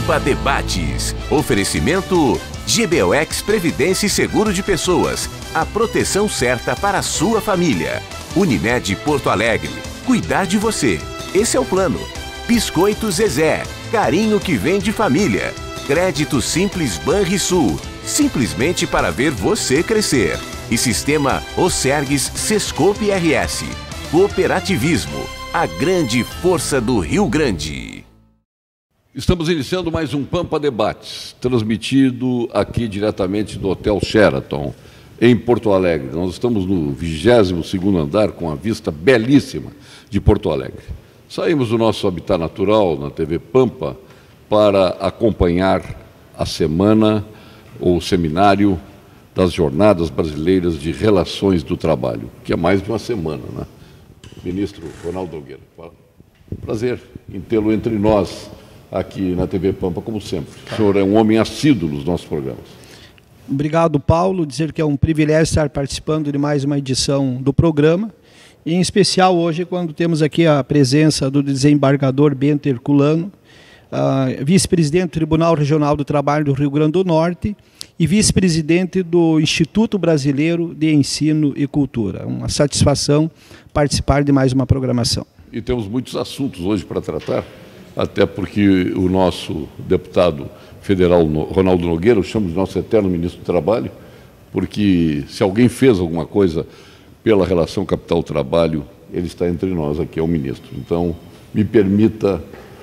Pampa Debates. Oferecimento GBOX Previdência e Seguro de Pessoas. A proteção certa para a sua família. Unimed Porto Alegre. Cuidar de você. Esse é o plano. Biscoito Zezé. Carinho que vem de família. Crédito Simples Banrisul. Simplesmente para ver você crescer. E Sistema Osergues Sescope RS. Cooperativismo. A grande força do Rio Grande. Estamos iniciando mais um Pampa Debates, transmitido aqui diretamente do Hotel Sheraton, em Porto Alegre. Nós estamos no 22º andar, com a vista belíssima de Porto Alegre. Saímos do nosso habitat natural, na TV Pampa, para acompanhar a semana, ou seminário, das Jornadas Brasileiras de Relações do Trabalho, que é mais de uma semana, né? Ministro Ronaldo Nogueira, prazer em tê-lo entre nós, aqui na TV Pampa, como sempre. O senhor é um homem assíduo nos nossos programas. Obrigado, Paulo. Dizer que é um privilégio estar participando de mais uma edição do programa, e em especial hoje, quando temos aqui a presença do desembargador Bento Herculano, vice-presidente do Tribunal Regional do Trabalho do Rio Grande do Norte e vice-presidente do Instituto Brasileiro de Ensino e Cultura. Uma satisfação participar de mais uma programação. E temos muitos assuntos hoje para tratar, até porque o nosso deputado federal, Ronaldo Nogueira, o chamo de nosso eterno ministro do Trabalho, porque se alguém fez alguma coisa pela relação capital-trabalho, ele está entre nós aqui, é o ministro. Então, me permita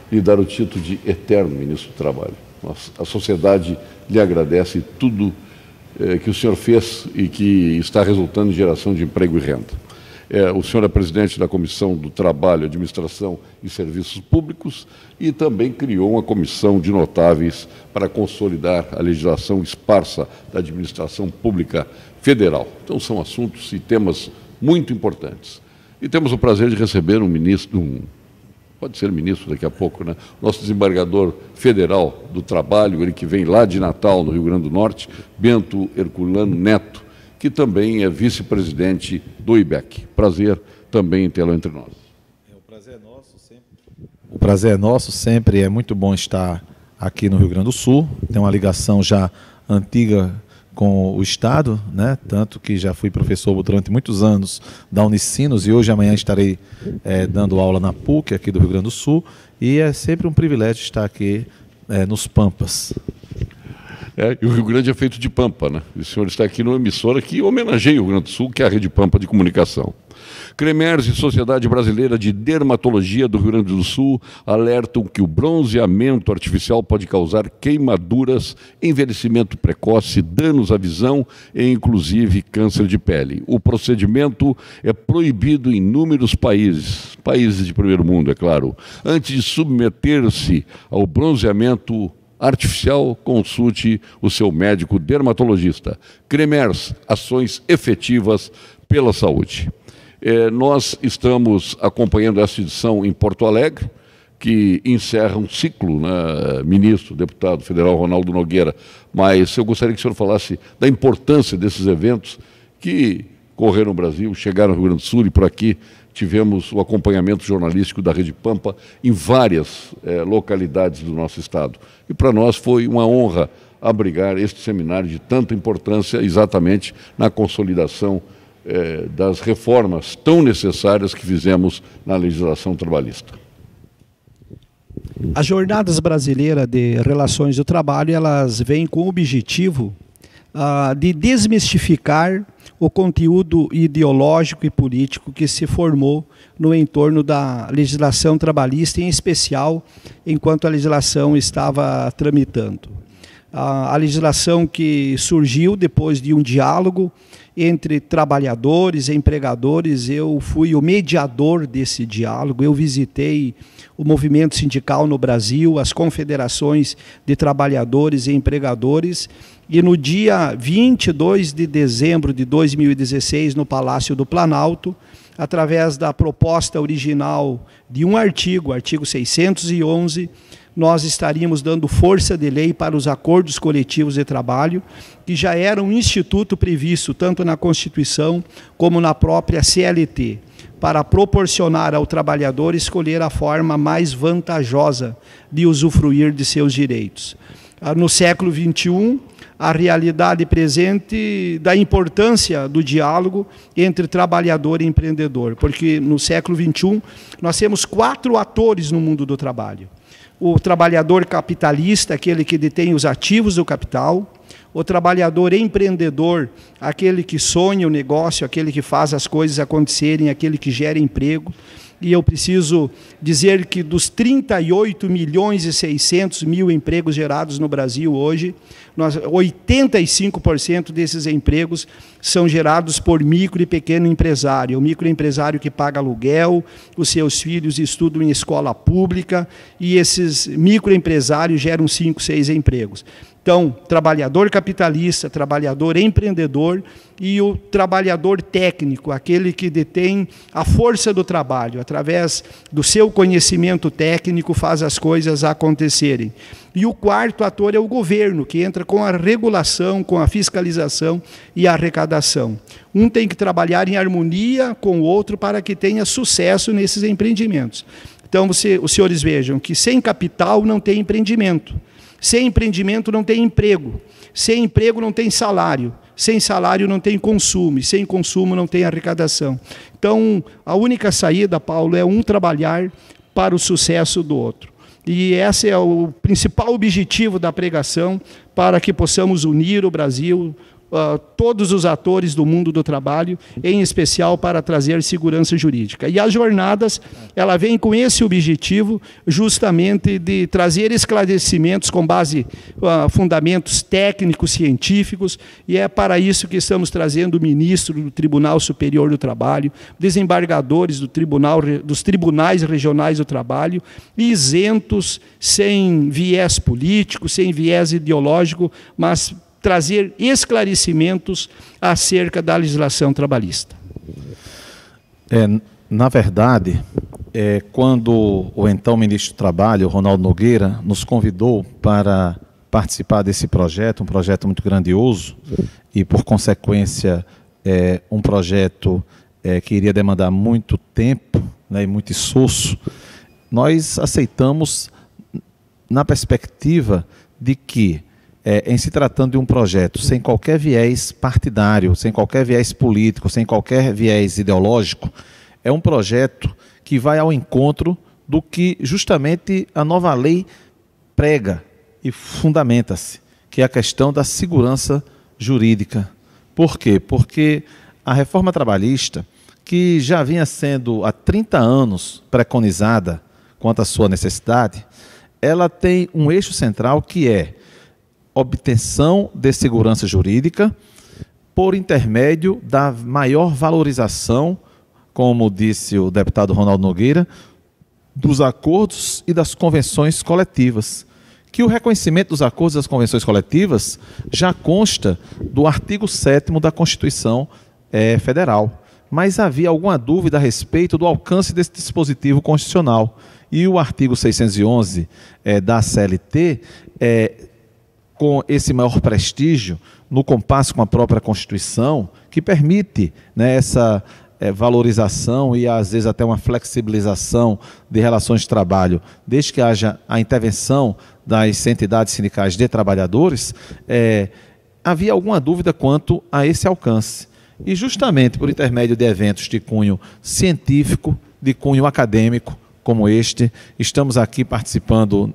lhe dar o título de eterno ministro do Trabalho. A sociedade lhe agradece tudo que o senhor fez e que está resultando em geração de emprego e renda. O senhor é presidente da Comissão do Trabalho, Administração e Serviços Públicos e também criou uma comissão de notáveis para consolidar a legislação esparsa da administração pública federal. Então, são assuntos e temas muito importantes. E temos o prazer de receber um ministro, pode ser ministro daqui a pouco, né? Nosso desembargador federal do Trabalho, ele que vem lá de Natal, no Rio Grande do Norte, Bento Herculano Neto, que também é vice-presidente do IBEC. Prazer também em tê-lo entre nós. O prazer é nosso sempre. O prazer é nosso sempre. É muito bom estar aqui no Rio Grande do Sul. Tem uma ligação já antiga com o Estado, né? Tanto que já fui professor durante muitos anos da Unicinos e hoje amanhã estarei dando aula na PUC aqui do Rio Grande do Sul. E é sempre um privilégio estar aqui nos Pampas. E o Rio Grande é feito de Pampa, né? O senhor está aqui numa emissora que homenageia o Rio Grande do Sul, que é a Rede Pampa de Comunicação. Cremers e Sociedade Brasileira de Dermatologia do Rio Grande do Sul alertam que o bronzeamento artificial pode causar queimaduras, envelhecimento precoce, danos à visão e, inclusive, câncer de pele. O procedimento é proibido em inúmeros países de primeiro mundo, é claro. Antes de submeter-se ao bronzeamento artificial, consulte o seu médico dermatologista. Cremers, ações efetivas pela saúde. Nós estamos acompanhando essa edição em Porto Alegre, que encerra um ciclo, né, ministro, deputado federal Ronaldo Nogueira, mas eu gostaria que o senhor falasse da importância desses eventos que correram no Brasil, chegaram no Rio Grande do Sul e por aqui tivemos o acompanhamento jornalístico da Rede Pampa em várias localidades do nosso estado. E para nós foi uma honra abrigar este seminário de tanta importância exatamente na consolidação das reformas tão necessárias que fizemos na legislação trabalhista. As Jornadas Brasileiras de Relações do Trabalho, elas vêm com o objetivo de desmistificar o conteúdo ideológico e político que se formou no entorno da legislação trabalhista, em especial enquanto a legislação estava tramitando. A legislação que surgiu depois de um diálogo entre trabalhadores e empregadores, eu fui o mediador desse diálogo, eu visitei o movimento sindical no Brasil, as confederações de trabalhadores e empregadores, e no dia 22 de dezembro de 2016, no Palácio do Planalto, através da proposta original de um artigo, artigo 611, nós estaríamos dando força de lei para os acordos coletivos de trabalho, que já era um instituto previsto tanto na Constituição como na própria CLT, para proporcionar ao trabalhador escolher a forma mais vantajosa de usufruir de seus direitos. No século XXI, a realidade presente da importância do diálogo entre trabalhador e empreendedor, porque no século XXI nós temos 4 atores no mundo do trabalho. O trabalhador capitalista, aquele que detém os ativos do capital; o trabalhador empreendedor, aquele que sonha o negócio, aquele que faz as coisas acontecerem, aquele que gera emprego. E eu preciso dizer que dos 38.600.000 empregos gerados no Brasil hoje, 85% desses empregos são gerados por micro e pequeno empresário. O microempresário que paga aluguel, os seus filhos estudam em escola pública, e esses microempresários geram 5, 6 empregos. Então, trabalhador capitalista, trabalhador empreendedor e o trabalhador técnico, aquele que detém a força do trabalho, através do seu conhecimento técnico faz as coisas acontecerem. E o 4º ator é o governo, que entra com a regulação, com a fiscalização e a arrecadação. Um tem que trabalhar em harmonia com o outro para que tenha sucesso nesses empreendimentos. Então, os senhores vejam que sem capital não tem empreendimento. Sem empreendimento não tem emprego, sem emprego não tem salário, sem salário não tem consumo, e sem consumo não tem arrecadação. Então, a única saída, Paulo, é um trabalhar para o sucesso do outro. E esse é o principal objetivo da pregação, para que possamos unir o Brasil, todos os atores do mundo do trabalho, em especial para trazer segurança jurídica. E as jornadas, ela vem com esse objetivo, justamente de trazer esclarecimentos com base fundamentos técnicos, científicos, e é para isso que estamos trazendo o ministro do Tribunal Superior do Trabalho, desembargadores dos tribunais regionais do trabalho, isentos, sem viés político, sem viés ideológico, mas trazer esclarecimentos acerca da legislação trabalhista. Na verdade, quando o então ministro do Trabalho, Ronaldo Nogueira, nos convidou para participar desse projeto, um projeto muito grandioso e, por consequência, um projeto que iria demandar muito tempo, né, e muito esforço, nós aceitamos na perspectiva de que, em se tratando de um projeto sem qualquer viés partidário, sem qualquer viés político, sem qualquer viés ideológico, é um projeto que vai ao encontro do que justamente a nova lei prega e fundamenta-se, que é a questão da segurança jurídica. Por quê? Porque a reforma trabalhista, que já vinha sendo há 30 anos preconizada quanto à sua necessidade, ela tem um eixo central que é obtenção de segurança jurídica por intermédio da maior valorização, como disse o deputado Ronaldo Nogueira, dos acordos e das convenções coletivas. Que o reconhecimento dos acordos e das convenções coletivas já consta do artigo 7º da Constituição Federal. Mas havia alguma dúvida a respeito do alcance desse dispositivo constitucional. E o artigo 611 da CLT, com esse maior prestígio, no compasso com a própria Constituição, que permite, né, essa valorização e, às vezes, até uma flexibilização de relações de trabalho, desde que haja a intervenção das entidades sindicais de trabalhadores, havia alguma dúvida quanto a esse alcance. E, justamente por intermédio de eventos de cunho científico, de cunho acadêmico, como este, estamos aqui participando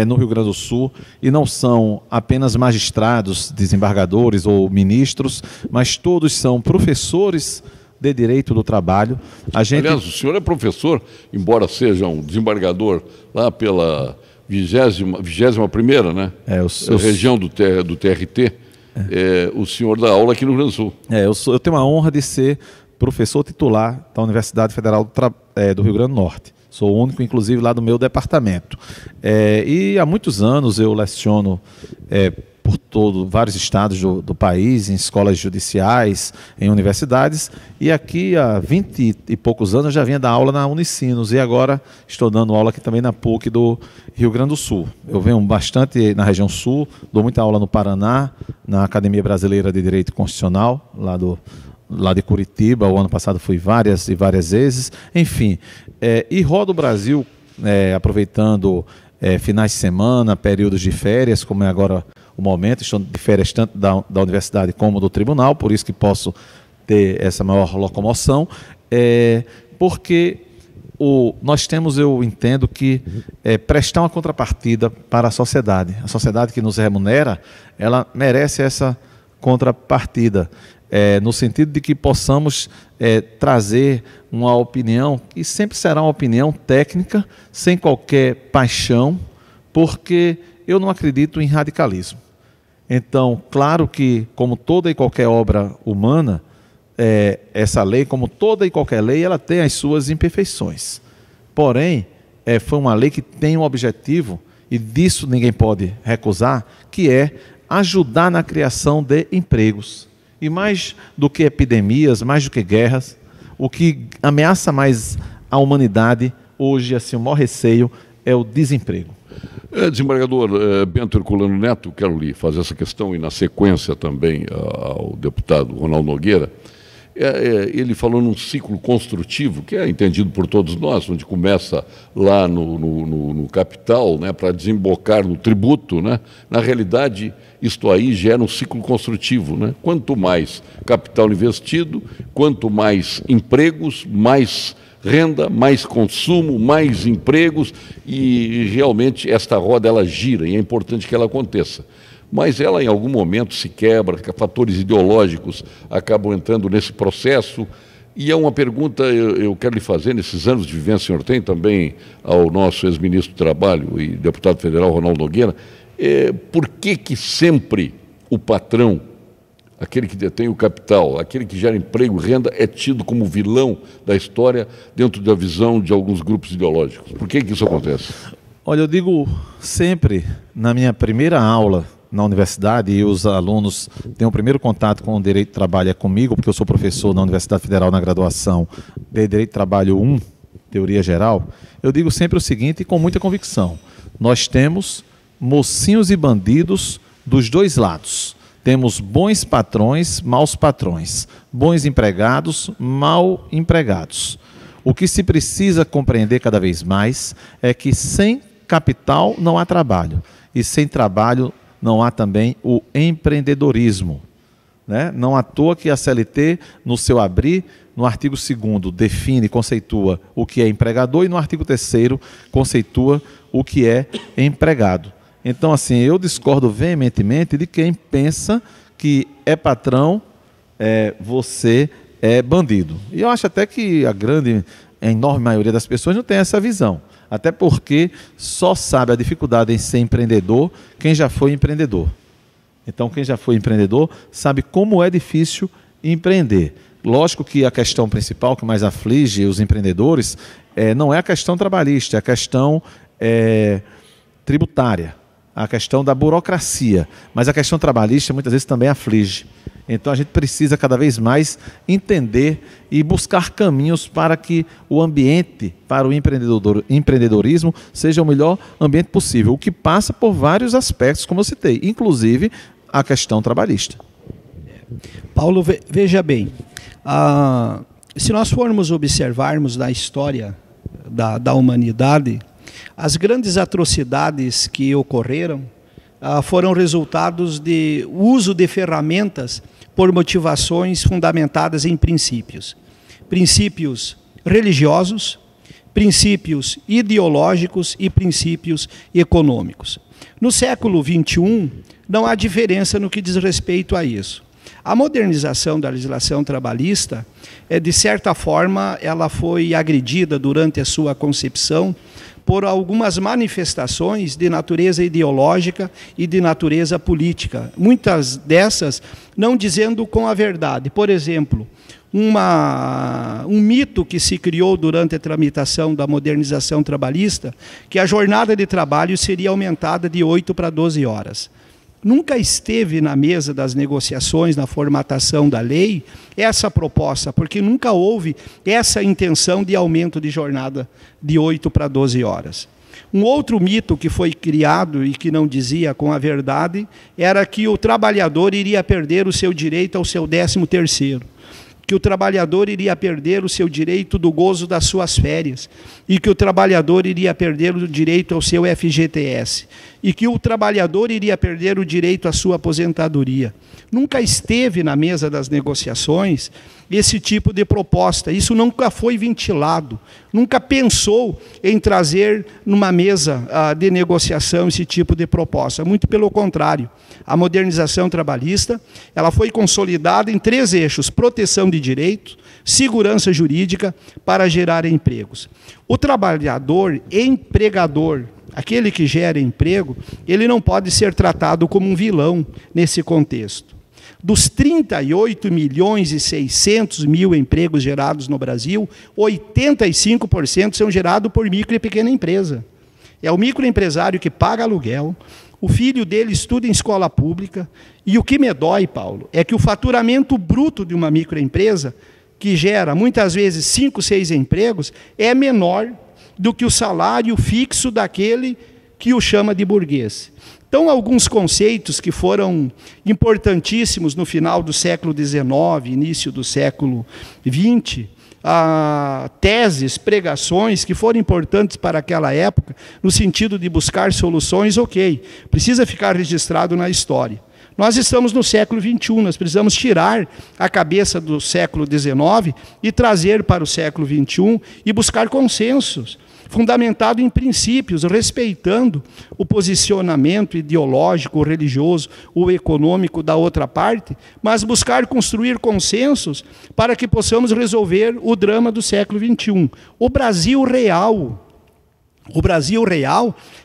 no Rio Grande do Sul, e não são apenas magistrados, desembargadores ou ministros, mas todos são professores de direito do trabalho. Aliás, o senhor é professor, embora seja um desembargador lá pela 21ª, né? Região do TRT, o senhor dá aula aqui no Rio Grande do Sul. Eu tenho a honra de ser professor titular da Universidade Federal do Rio Grande do Norte. Sou o único, inclusive, lá do meu departamento. E há muitos anos eu leciono por vários estados do país, em escolas judiciais, em universidades, e aqui há 20 e poucos anos eu já vinha dar aula na Unicinos, e agora estou dando aula aqui também na PUC do Rio Grande do Sul. Eu venho bastante na região sul, dou muita aula no Paraná, na Academia Brasileira de Direito Constitucional, lá de Curitiba. O ano passado fui várias e várias vezes, enfim, e rodo o Brasil, aproveitando finais de semana, períodos de férias, como é agora o momento. Estou de férias tanto da universidade como do tribunal, por isso que posso ter essa maior locomoção, porque nós temos, eu entendo que prestar uma contrapartida para a sociedade que nos remunera, ela merece essa contrapartida, no sentido de que possamos trazer uma opinião que sempre será uma opinião técnica, sem qualquer paixão, porque eu não acredito em radicalismo. Então, claro que, como toda e qualquer obra humana, essa lei, como toda e qualquer lei, ela tem as suas imperfeições. Porém, foi uma lei que tem um objetivo, e disso ninguém pode recusar, que é ajudar na criação de empregos. E mais do que epidemias, mais do que guerras, o que ameaça mais a humanidade hoje, assim, o maior receio é o desemprego. Desembargador Bento Herculano Neto, quero lhe fazer essa questão, e na sequência também ao deputado Ronaldo Nogueira. Ele falou num ciclo construtivo, que é entendido por todos nós, onde começa lá no capital, né, para desembocar no tributo, né? Na realidade, isto aí gera um ciclo construtivo, né? Quanto mais capital investido, quanto mais empregos, mais renda, mais consumo, mais empregos, e realmente esta roda ela gira, e é importante que ela aconteça. Mas ela em algum momento se quebra, fatores ideológicos acabam entrando nesse processo. E é uma pergunta eu quero lhe fazer, nesses anos de vivência, o senhor tem também ao nosso ex-ministro do Trabalho e deputado federal Ronaldo Nogueira, por que sempre o patrão, aquele que detém o capital, aquele que gera emprego e renda, é tido como vilão da história dentro da visão de alguns grupos ideológicos? Por que isso acontece? Olha, eu digo sempre, na minha primeira aula na universidade, e os alunos têm o primeiro contato com o Direito do Trabalho comigo, porque eu sou professor na Universidade Federal na graduação de Direito do Trabalho 1, Teoria Geral, eu digo sempre o seguinte, e com muita convicção: nós temos mocinhos e bandidos dos dois lados. Temos bons patrões, maus patrões, bons empregados, mal empregados. O que se precisa compreender cada vez mais é que sem capital não há trabalho, e sem trabalho não há também o empreendedorismo, né? Não à toa que a CLT, no seu abrir, no artigo 2º, define, conceitua o que é empregador, e no artigo 3º conceitua o que é empregado. Então, assim, eu discordo veementemente de quem pensa que é patrão, você é bandido. E eu acho até que a enorme maioria das pessoas não tem essa visão. Até porque só sabe a dificuldade em ser empreendedor quem já foi empreendedor. Então, quem já foi empreendedor sabe como é difícil empreender. Lógico que a questão principal que mais aflige os empreendedores não é a questão trabalhista, é a questão tributária, a questão da burocracia. Mas a questão trabalhista muitas vezes também aflige. Então a gente precisa cada vez mais entender e buscar caminhos para que o ambiente para o empreendedorismo seja o melhor ambiente possível, o que passa por vários aspectos, como eu citei, inclusive a questão trabalhista. Paulo, veja bem, se nós formos observarmos na história da humanidade, as grandes atrocidades que ocorreram foram resultados de uso de ferramentas por motivações fundamentadas em princípios. Princípios religiosos, princípios ideológicos e princípios econômicos. No século XXI, não há diferença no que diz respeito a isso. A modernização da legislação trabalhista, de certa forma, ela foi agredida durante a sua concepção por algumas manifestações de natureza ideológica e de natureza política. Muitas dessas não dizendo com a verdade. Por exemplo, um mito que se criou durante a tramitação da modernização trabalhista, que a jornada de trabalho seria aumentada de 8 para 12 horas. Nunca esteve na mesa das negociações, na formatação da lei, essa proposta, porque nunca houve essa intenção de aumento de jornada de 8 para 12 horas. Um outro mito que foi criado e que não dizia com a verdade era que o trabalhador iria perder o seu direito ao seu 13º, que o trabalhador iria perder o seu direito do gozo das suas férias, e que o trabalhador iria perder o direito ao seu FGTS, e que o trabalhador iria perder o direito à sua aposentadoria. Nunca esteve na mesa das negociações esse tipo de proposta. Isso nunca foi ventilado, nunca pensou em trazer numa mesa de negociação esse tipo de proposta. Muito pelo contrário, a modernização trabalhista ela foi consolidada em 3 eixos: proteção de direitos, segurança jurídica para gerar empregos. O trabalhador empregador, aquele que gera emprego, ele não pode ser tratado como um vilão nesse contexto. Dos 38.600.000 empregos gerados no Brasil, 85% são gerados por micro e pequena empresa. É o microempresário que paga aluguel, o filho dele estuda em escola pública, e o que me dói, Paulo, é que o faturamento bruto de uma microempresa, que gera muitas vezes 5, 6 empregos, é menor do que o salário fixo daquele que o chama de burguês. Então, alguns conceitos que foram importantíssimos no final do século XIX, início do século XX, teses, pregações que foram importantes para aquela época, no sentido de buscar soluções, ok, precisa ficar registrado na história. Nós estamos no século XXI, nós precisamos tirar a cabeça do século XIX e trazer para o século XXI e buscar consensos, fundamentado em princípios, respeitando o posicionamento ideológico, religioso ou econômico da outra parte, mas buscar construir consensos para que possamos resolver o drama do século XXI. O Brasil real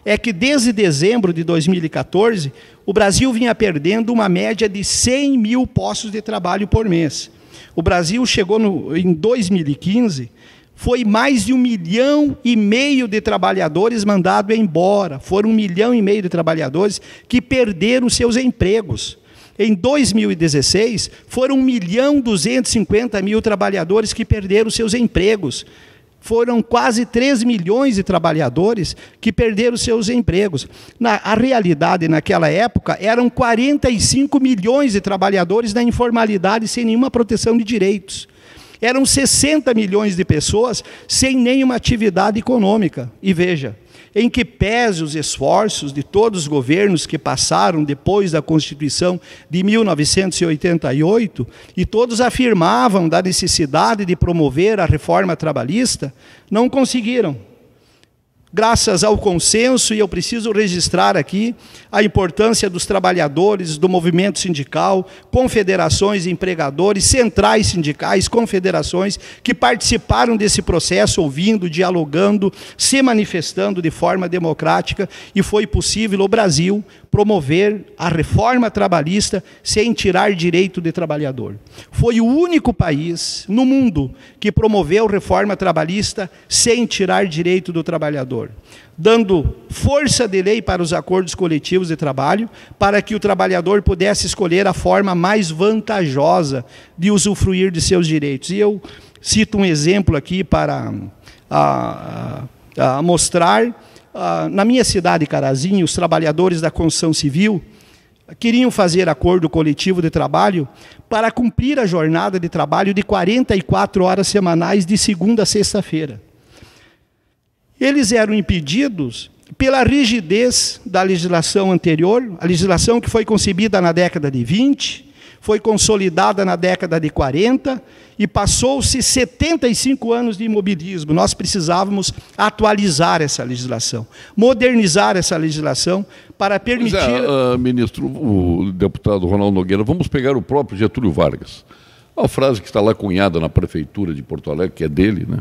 é que desde dezembro de 2014, o Brasil vinha perdendo uma média de 100 mil postos de trabalho por mês. O Brasil chegou em 2015, foi mais de 1,5 milhão de trabalhadores mandados embora. Foram 1,5 milhão de trabalhadores que perderam seus empregos. Em 2016, foram 1.250.000 trabalhadores que perderam seus empregos. Foram quase 3 milhões de trabalhadores que perderam seus empregos. A realidade naquela época eram 45 milhões de trabalhadores na informalidade sem nenhuma proteção de direitos. Eram 60 milhões de pessoas sem nenhuma atividade econômica. E veja, em que pese os esforços de todos os governos que passaram depois da Constituição de 1988, e todos afirmavam da necessidade de promover a reforma trabalhista, não conseguiram. Graças ao consenso, e eu preciso registrar aqui a importância dos trabalhadores, do movimento sindical, confederações, empregadores, centrais sindicais, confederações, que participaram desse processo, ouvindo, dialogando, se manifestando de forma democrática, e foi possível o Brasil promover a reforma trabalhista sem tirar direito de trabalhador. Foi o único país no mundo que promoveu reforma trabalhista sem tirar direito do trabalhador, dando força de lei para os acordos coletivos de trabalho, para que o trabalhador pudesse escolher a forma mais vantajosa de usufruir de seus direitos. E eu cito um exemplo aqui para mostrar. Na minha cidade, Carazinho, os trabalhadores da construção civil queriam fazer acordo coletivo de trabalho para cumprir a jornada de trabalho de 44 horas semanais de segunda a sexta-feira. Eles eram impedidos pela rigidez da legislação anterior, a legislação que foi concebida na década de 20, foi consolidada na década de 40 e passou-se 75 anos de imobilismo. Nós precisávamos atualizar essa legislação, modernizar essa legislação para permitir... Ministro, o deputado Ronaldo Nogueira, vamos pegar o próprio Getúlio Vargas. A frase que está lá cunhada na prefeitura de Porto Alegre, que é dele, né?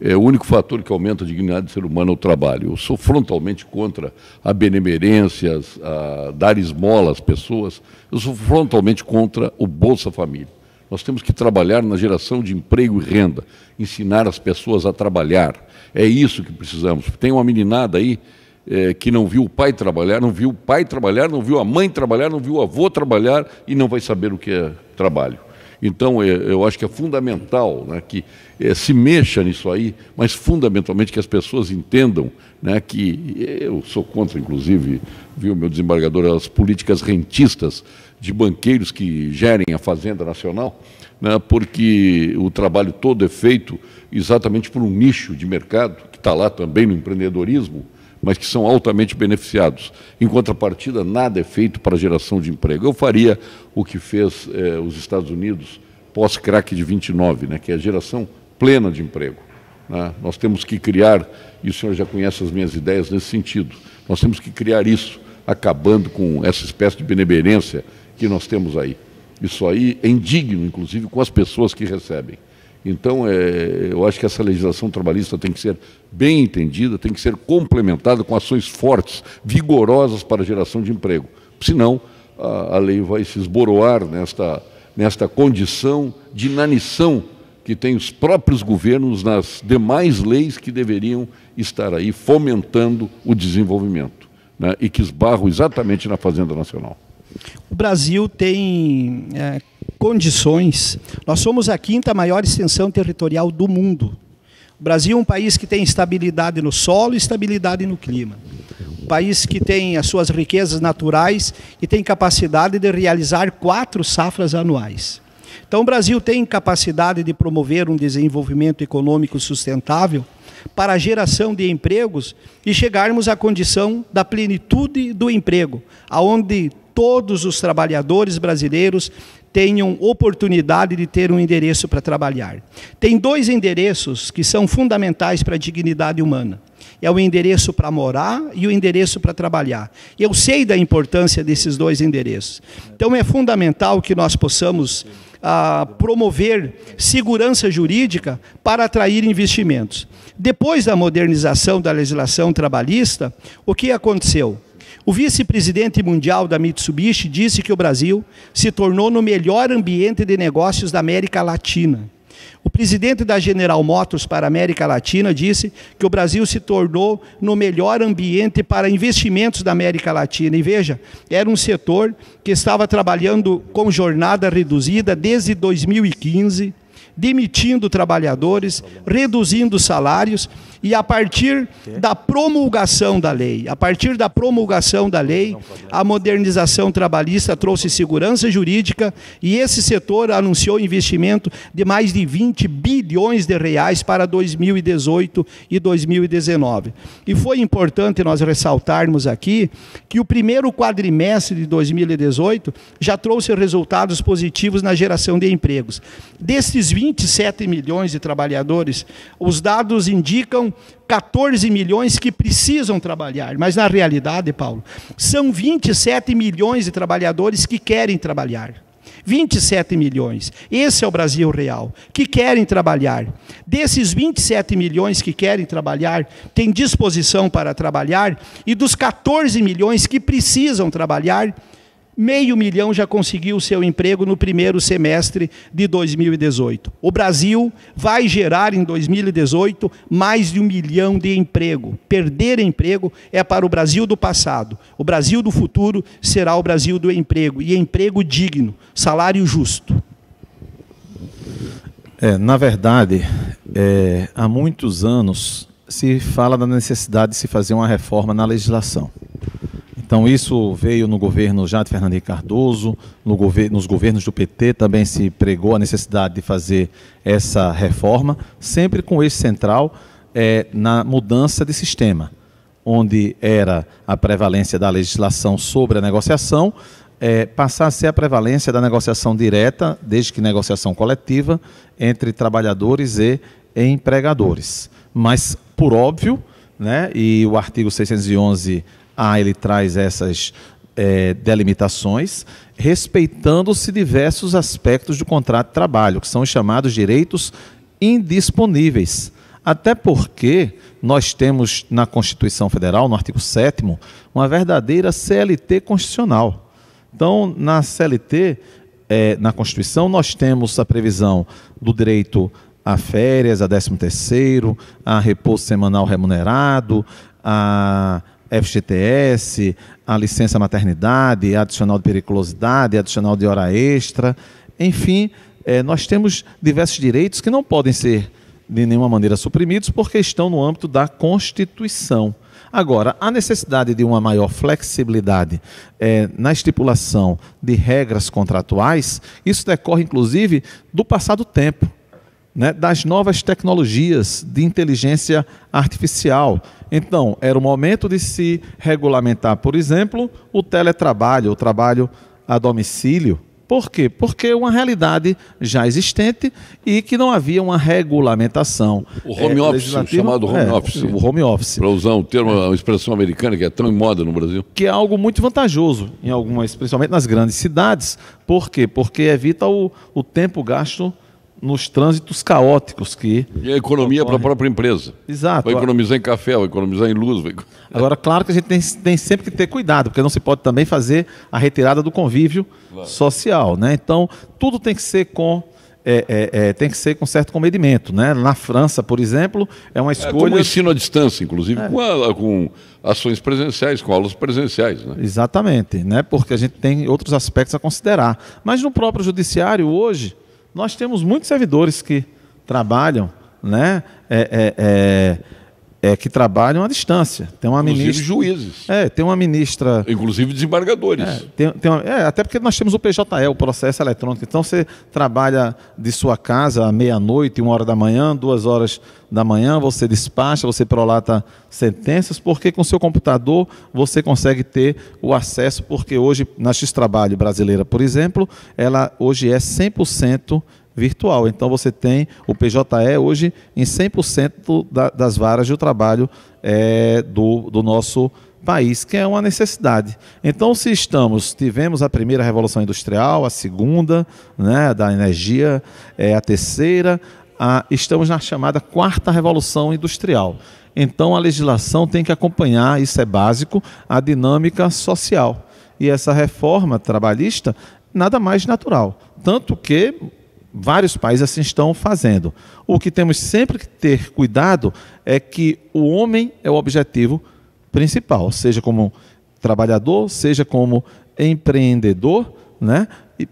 É o único fator que aumenta a dignidade do ser humano é o trabalho. Eu sou frontalmente contra a benemerência, a dar esmola às pessoas. Eu sou frontalmente contra o Bolsa Família. Nós temos que trabalhar na geração de emprego e renda, ensinar as pessoas a trabalhar. É isso que precisamos. Tem uma meninada aí que não viu o pai trabalhar, não viu o pai trabalhar, não viu a mãe trabalhar, não viu o avô trabalhar e não vai saber o que é trabalho. Então, eu acho que é fundamental, né, que se mexa nisso aí, mas fundamentalmente que as pessoas entendam, né, que eu sou contra, inclusive, viu, meu desembargador, as políticas rentistas de banqueiros que gerem a Fazenda Nacional, né, porque o trabalho todo é feito exatamente por um nicho de mercado, que está lá também no empreendedorismo, mas que são altamente beneficiados. Em contrapartida, nada é feito para a geração de emprego. Eu faria o que fez os Estados Unidos pós-crack de 29, né, que é a geração plena de emprego. Né? Nós temos que criar, e o senhor já conhece as minhas ideias nesse sentido, nós temos que criar isso, acabando com essa espécie de benemerência que nós temos aí. Isso aí é indigno, inclusive, com as pessoas que recebem. Então, eu acho que essa legislação trabalhista tem que ser bem entendida, tem que ser complementada com ações fortes, vigorosas para a geração de emprego. Senão, a lei vai se esboroar nesta condição de inanição que tem os próprios governos nas demais leis que deveriam estar aí fomentando o desenvolvimento, né, e que esbarram exatamente na Fazenda Nacional. O Brasil tem condições. Nós somos a 5ª maior extensão territorial do mundo. O Brasil é um país que tem estabilidade no solo e estabilidade no clima. Um país que tem as suas riquezas naturais e tem capacidade de realizar 4 safras anuais. Então, o Brasil tem capacidade de promover um desenvolvimento econômico sustentável para a geração de empregos e chegarmos à condição da plenitude do emprego, aonde todos os trabalhadores brasileiros tenham oportunidade de ter um endereço para trabalhar. Tem 2 endereços que são fundamentais para a dignidade humana. É o endereço para morar e o endereço para trabalhar. Eu sei da importância desses 2 endereços. Então, é fundamental que nós possamos promover segurança jurídica para atrair investimentos. Depois da modernização da legislação trabalhista, o que aconteceu? O vice-presidente mundial da Mitsubishi disse que o Brasil se tornou no melhor ambiente de negócios da América Latina. O presidente da General Motors para a América Latina disse que o Brasil se tornou no melhor ambiente para investimentos da América Latina. E veja, era um setor que estava trabalhando com jornada reduzida desde 2015, demitindo trabalhadores, reduzindo salários, e a partir da promulgação da lei, a modernização trabalhista trouxe segurança jurídica e esse setor anunciou investimento de mais de 20 bilhões de reais para 2018 e 2019. E foi importante nós ressaltarmos aqui que o primeiro quadrimestre de 2018 já trouxe resultados positivos na geração de empregos. Desses 27 milhões de trabalhadores, os dados indicam 14 milhões que precisam trabalhar, mas na realidade, Paulo, são 27 milhões de trabalhadores que querem trabalhar. 27 milhões. Esse é o Brasil real, que querem trabalhar. Desses 27 milhões que querem trabalhar, têm disposição para trabalhar, e dos 14 milhões que precisam trabalhar, 500 mil já conseguiu o seu emprego no primeiro semestre de 2018. O Brasil vai gerar em 2018 mais de 1 milhão de emprego. Perder emprego é para o Brasil do passado. O Brasil do futuro será o Brasil do emprego, e emprego digno, salário justo. Na verdade, há muitos anos se fala da necessidade de se fazer uma reforma na legislação. Então, isso veio no governo já de Fernando Henrique Cardoso, nos governos do PT também se pregou a necessidade de fazer essa reforma, sempre com eixo central na mudança de sistema, onde era a prevalência da legislação sobre a negociação, passar a ser a prevalência da negociação direta, desde que negociação coletiva, entre trabalhadores e empregadores. Mas, por óbvio, né, e o artigo 611... ele traz essas delimitações, respeitando-se diversos aspectos do contrato de trabalho, que são os chamados direitos indisponíveis. Até porque nós temos na Constituição Federal, no artigo 7º, uma verdadeira CLT constitucional. Então, na CLT, na Constituição, nós temos a previsão do direito a férias, a 13º, a repouso semanal remunerado, a FGTS, a licença maternidade, adicional de periculosidade, adicional de hora extra, enfim, nós temos diversos direitos que não podem ser de nenhuma maneira suprimidos porque estão no âmbito da Constituição. Agora, a necessidade de uma maior flexibilidade na estipulação de regras contratuais, isso decorre inclusive do passado tempo, né, das novas tecnologias de inteligência artificial. Então, era o momento de se regulamentar, por exemplo, o teletrabalho, o trabalho a domicílio. Por quê? Porque é uma realidade já existente e que não havia uma regulamentação. O home office, o chamado home office. O home office. Para usar um termo, uma expressão americana que é tão em moda no Brasil. Que é algo muito vantajoso em algumas, principalmente nas grandes cidades. Por quê? Porque evita o tempo gasto nos trânsitos caóticos que... E a economia para a própria empresa. Exato. Vai economizar em café, vai economizar em luz. Agora, claro que a gente tem sempre que ter cuidado, porque não se pode também fazer a retirada do convívio social, né? Então, tudo tem que ser com certo comedimento, né? Na França, por exemplo, é uma escolha... como ensino à distância, inclusive, com ações presenciais, com aulas presenciais, né? Exatamente, né? Porque a gente tem outros aspectos a considerar. Mas no próprio judiciário, hoje, nós temos muitos servidores que trabalham, né? Que trabalham à distância. Tem uma inclusive ministra, juízes. Tem uma ministra... Inclusive desembargadores. Até porque nós temos o PJE, o processo eletrônico. Então você trabalha de sua casa à meia-noite, 1h da manhã, 2h da manhã, você despacha, você prolata sentenças, porque com seu computador você consegue ter o acesso, porque hoje, na X-Trabalho brasileira, por exemplo, ela hoje é 100% virtual. Então você tem o PJE hoje em 100% das varas de trabalho do nosso país, que é uma necessidade. Então, se tivemos a primeira revolução industrial, a segunda, né, da energia, a terceira, estamos na chamada quarta revolução industrial. Então a legislação tem que acompanhar, isso é básico, a dinâmica social. E essa reforma trabalhista, nada mais natural. Tanto que vários países assim estão fazendo. O que temos sempre que ter cuidado é que o homem é o objetivo principal, seja como trabalhador, seja como empreendedor, né?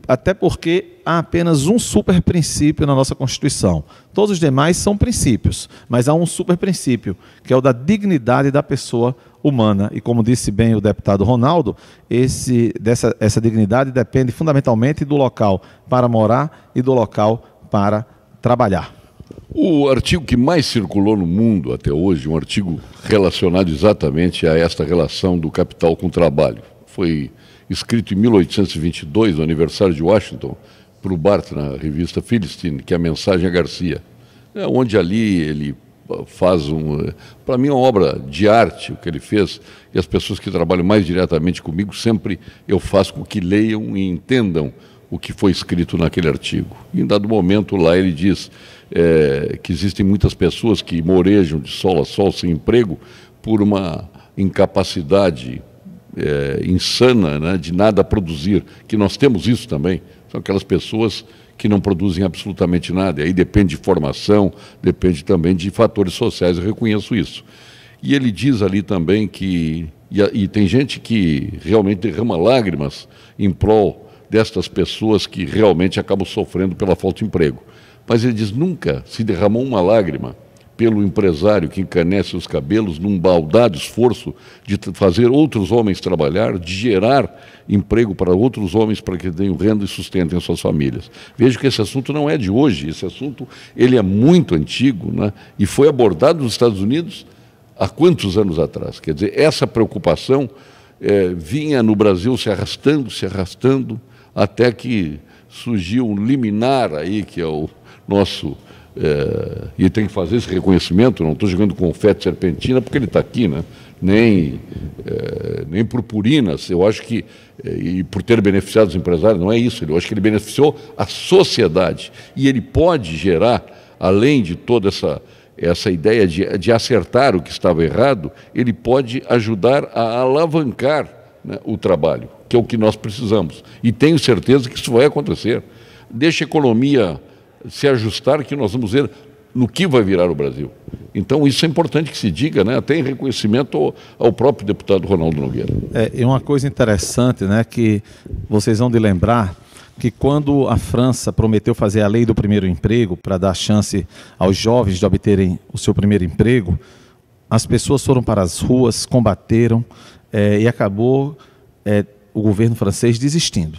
Até porque há apenas um super princípio na nossa Constituição. Todos os demais são princípios, mas há um super princípio, que é o da dignidade da pessoa humana. E como disse bem o deputado Ronaldo, essa dignidade depende fundamentalmente do local para morar e do local para trabalhar. O artigo que mais circulou no mundo até hoje, um artigo relacionado exatamente a esta relação do capital com o trabalho, foi escrito em 1822, no aniversário de Washington, por Barth, na revista Philistine, que é a Mensagem a Garcia, onde ali ele faz para mim, uma obra de arte, o que ele fez, e as pessoas que trabalham mais diretamente comigo, sempre eu faço com que leiam e entendam o que foi escrito naquele artigo. E em dado momento lá ele diz que existem muitas pessoas que morejam de sol a sol sem emprego por uma incapacidade insana, né, de nada produzir, que nós temos isso também. São aquelas pessoas que não produzem absolutamente nada, e aí depende de formação, depende também de fatores sociais, eu reconheço isso. E ele diz ali também que, e tem gente que realmente derrama lágrimas em prol destas pessoas que realmente acabam sofrendo pela falta de emprego. Mas ele diz, nunca se derramou uma lágrima pelo empresário que encanece os cabelos num baldado esforço de fazer outros homens trabalhar, de gerar emprego para outros homens para que tenham renda e sustentem as suas famílias. Vejo que esse assunto não é de hoje, esse assunto ele é muito antigo, né? E foi abordado nos Estados Unidos há quantos anos atrás? Quer dizer, essa preocupação vinha no Brasil se arrastando, até que surgiu um liminar aí, que é o nosso... e tem que fazer esse reconhecimento, não estou jogando confete serpentina porque ele está aqui, né? Nem purpurinas, eu acho que, e por ter beneficiado os empresários, não é isso, eu acho que ele beneficiou a sociedade, e ele pode gerar, além de toda essa ideia de acertar o que estava errado, ele pode ajudar a alavancar, né, o trabalho, que é o que nós precisamos, e tenho certeza que isso vai acontecer. Deixa a economia se ajustar, que nós vamos ver no que vai virar o Brasil. Então, isso é importante que se diga, né? Até em reconhecimento ao próprio deputado Ronaldo Nogueira. E uma coisa interessante, né, que vocês vão de lembrar, que quando a França prometeu fazer a lei do primeiro emprego para dar chance aos jovens de obterem o seu primeiro emprego, as pessoas foram para as ruas, combateram e acabou o governo francês desistindo.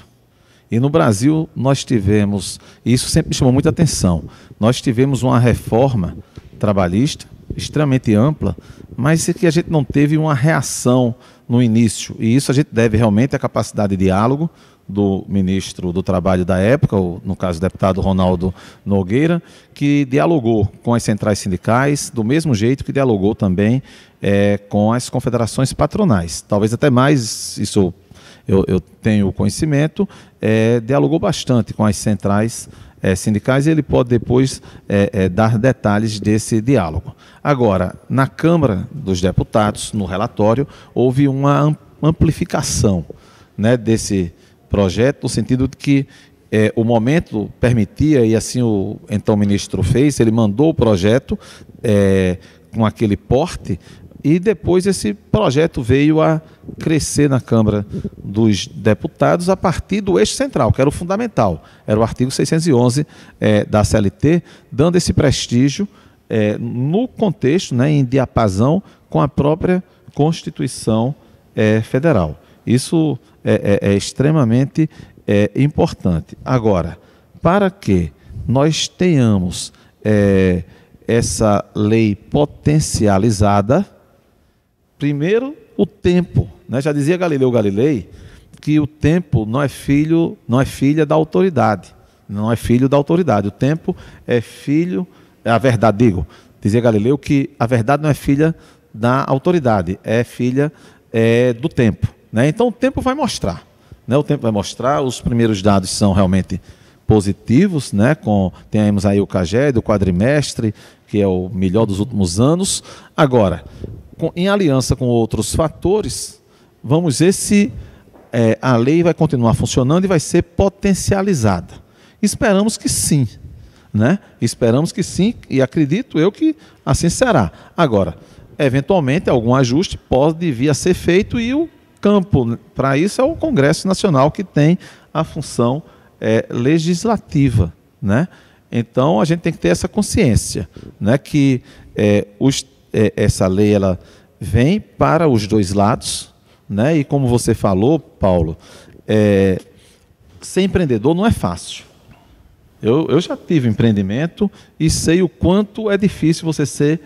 E no Brasil nós tivemos, e isso sempre me chamou muita atenção, nós tivemos uma reforma trabalhista extremamente ampla, mas que a gente não teve uma reação no início. E isso a gente deve realmente à capacidade de diálogo do ministro do Trabalho da época, no caso o deputado Ronaldo Nogueira, que dialogou com as centrais sindicais, do mesmo jeito que dialogou também com as confederações patronais. Talvez até mais, isso eu tenho conhecimento, dialogou bastante com as centrais sindicais, e ele pode depois dar detalhes desse diálogo. Agora, na Câmara dos Deputados, no relatório, houve uma amplificação, né, desse projeto, no sentido de que o momento permitia, e assim o então ministro fez, ele mandou o projeto com aquele porte, e depois esse projeto veio a crescer na Câmara dos Deputados a partir do eixo central, que era o fundamental, era o artigo 611 da CLT, dando esse prestígio no contexto, né, em diapasão com a própria Constituição Federal. Isso é extremamente importante. Agora, para que nós tenhamos essa lei potencializada, primeiro, o tempo, né? Já dizia Galileu Galilei que o tempo não é filha da autoridade, não é filho da autoridade. O tempo é filho, a verdade, dizia Galileu que a verdade não é filha da autoridade, é filha do tempo, né? Então o tempo vai mostrar, né? O tempo vai mostrar. Os primeiros dados são realmente positivos, né? Temos aí o CAGED, o quadrimestre, que é o melhor dos últimos anos. Agora, em aliança com outros fatores, vamos ver se a lei vai continuar funcionando e vai ser potencializada. Esperamos que sim, né? Esperamos que sim, e acredito eu que assim será. Agora, eventualmente, algum ajuste pode vir a ser feito, e o campo para isso é o Congresso Nacional, que tem a função legislativa, né? Então, a gente tem que ter essa consciência, né, que essa lei ela vem para os dois lados, né? E como você falou, Paulo, ser empreendedor não é fácil. Eu já tive empreendimento e sei o quanto é difícil você ser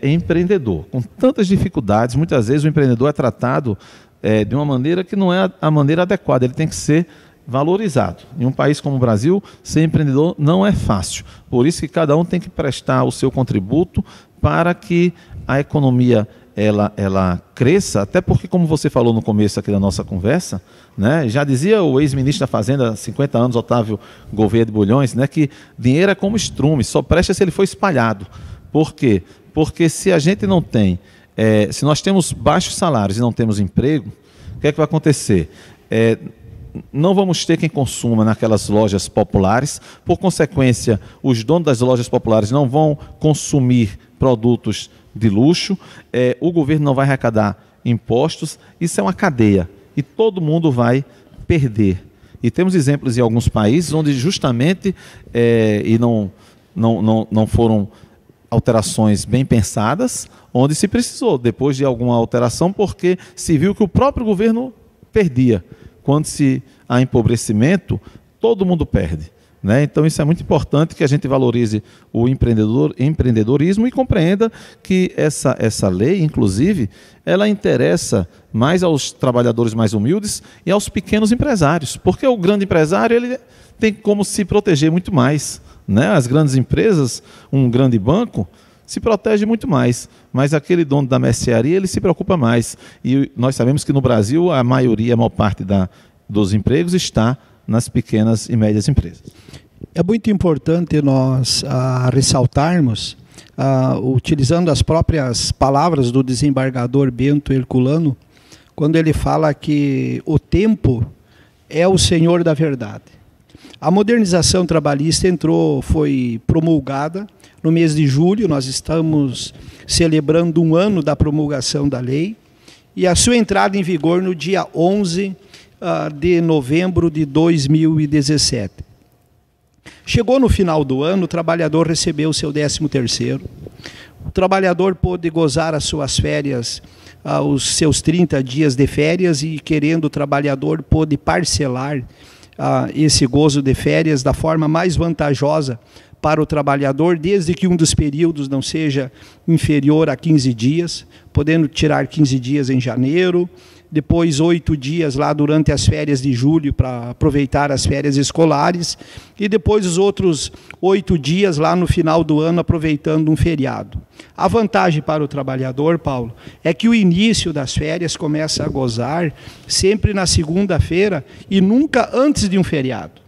empreendedor. Com tantas dificuldades, muitas vezes o empreendedor é tratado de uma maneira que não é a maneira adequada, ele tem que ser valorizado. Em um país como o Brasil, ser empreendedor não é fácil. Por isso que cada um tem que prestar o seu contributo para que a economia ela cresça, até porque, como você falou no começo aqui da nossa conversa, né, já dizia o ex-ministro da Fazenda há 50 anos, Otávio Gouveia de Bulhões, né, que dinheiro é como estrume, só presta se ele for espalhado. Por quê? Porque se a gente não tem, se nós temos baixos salários e não temos emprego, o que é que vai acontecer? Não vamos ter quem consuma naquelas lojas populares, por consequência, os donos das lojas populares não vão consumir produtos de luxo, o governo não vai arrecadar impostos, isso é uma cadeia, e todo mundo vai perder. E temos exemplos em alguns países onde justamente, e não foram alterações bem pensadas, onde se precisou, depois de alguma alteração, porque se viu que o próprio governo perdia. Quando há empobrecimento, todo mundo perde, né? Então isso é muito importante, que a gente valorize o empreendedorismo e compreenda que essa lei, inclusive, ela interessa mais aos trabalhadores mais humildes e aos pequenos empresários, porque o grande empresário ele tem como se proteger muito mais, né? As grandes empresas, um grande banco, se protege muito mais, mas aquele dono da mercearia ele se preocupa mais. E nós sabemos que no Brasil a maior parte dos empregos está nas pequenas e médias empresas. É muito importante nós ressaltarmos, utilizando as próprias palavras do desembargador Bento Herculano, quando ele fala que o tempo é o senhor da verdade. A modernização trabalhista foi promulgada no mês de julho. Nós estamos celebrando um ano da promulgação da lei e a sua entrada em vigor no dia 11 de novembro de 2017. Chegou no final do ano, o trabalhador recebeu o seu 13º. O trabalhador pôde gozar as suas férias, os seus 30 dias de férias, e, querendo, o trabalhador pôde parcelar esse gozo de férias da forma mais vantajosa para o trabalhador, desde que um dos períodos não seja inferior a 15 dias, podendo tirar 15 dias em janeiro, depois 8 dias lá durante as férias de julho para aproveitar as férias escolares, e depois os outros 8 dias lá no final do ano aproveitando um feriado. A vantagem para o trabalhador, Paulo, é que o início das férias começa a gozar sempre na segunda-feira e nunca antes de um feriado.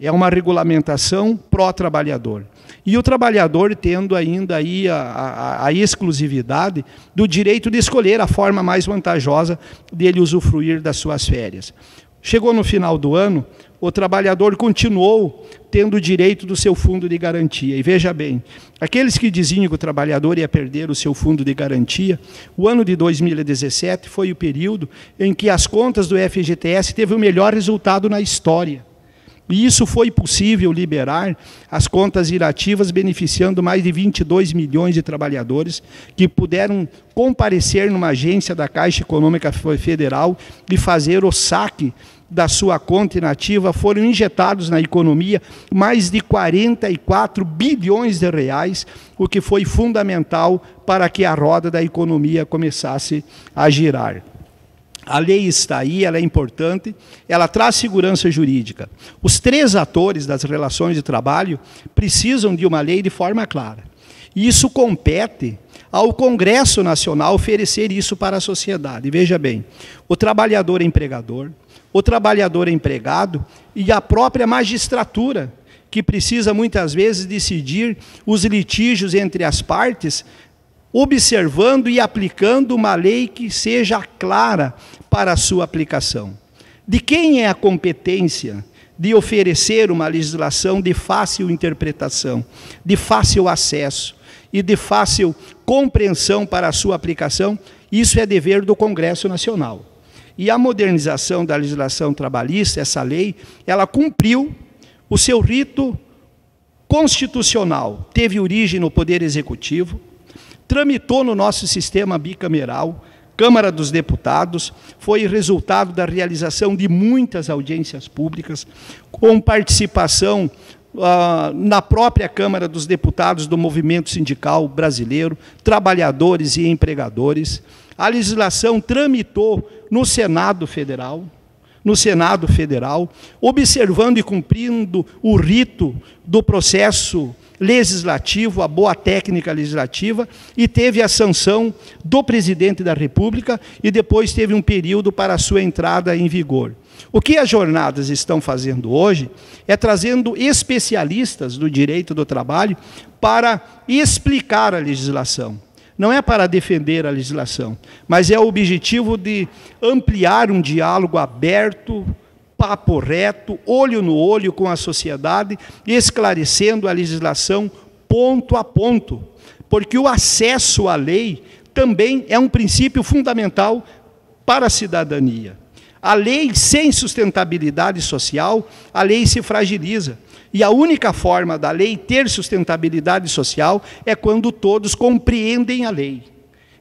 É uma regulamentação pró-trabalhador. E o trabalhador tendo ainda aí a exclusividade do direito de escolher a forma mais vantajosa dele usufruir das suas férias. Chegou no final do ano, o trabalhador continuou tendo o direito do seu fundo de garantia. E veja bem, aqueles que diziam que o trabalhador ia perder o seu fundo de garantia, o ano de 2017 foi o período em que as contas do FGTS teve o melhor resultado na história. E isso foi possível liberar as contas inativas, beneficiando mais de 22 milhões de trabalhadores que puderam comparecer numa agência da Caixa Econômica Federal e fazer o saque da sua conta inativa. Foram injetados na economia mais de 44 bilhões de reais, o que foi fundamental para que a roda da economia começasse a girar. A lei está aí, ela é importante, ela traz segurança jurídica. Os 3 atores das relações de trabalho precisam de uma lei de forma clara. E isso compete ao Congresso Nacional oferecer isso para a sociedade. Veja bem, o trabalhador empregador, o trabalhador empregado e a própria magistratura, que precisa muitas vezes decidir os litígios entre as partes, observando e aplicando uma lei que seja clara para a sua aplicação. De quem é a competência de oferecer uma legislação de fácil interpretação, de fácil acesso e de fácil compreensão para a sua aplicação? Isso é dever do Congresso Nacional. E a modernização da legislação trabalhista, essa lei, ela cumpriu o seu rito constitucional, teve origem no Poder Executivo, tramitou no nosso sistema bicameral, Câmara dos Deputados, foi resultado da realização de muitas audiências públicas, com participação na própria Câmara dos Deputados do movimento sindical brasileiro, trabalhadores e empregadores. A legislação tramitou no Senado Federal, observando e cumprindo o rito do processo legislativo, a boa técnica legislativa, e teve a sanção do presidente da República e depois teve um período para a sua entrada em vigor. O que as jornadas estão fazendo hoje é trazendo especialistas do direito do trabalho para explicar a legislação. Não é para defender a legislação, mas é o objetivo de ampliar um diálogo aberto, papo reto, olho no olho com a sociedade, esclarecendo a legislação ponto a ponto, porque o acesso à lei também é um princípio fundamental para a cidadania. A lei sem sustentabilidade social, a lei se fragiliza. E a única forma da lei ter sustentabilidade social é quando todos compreendem a lei.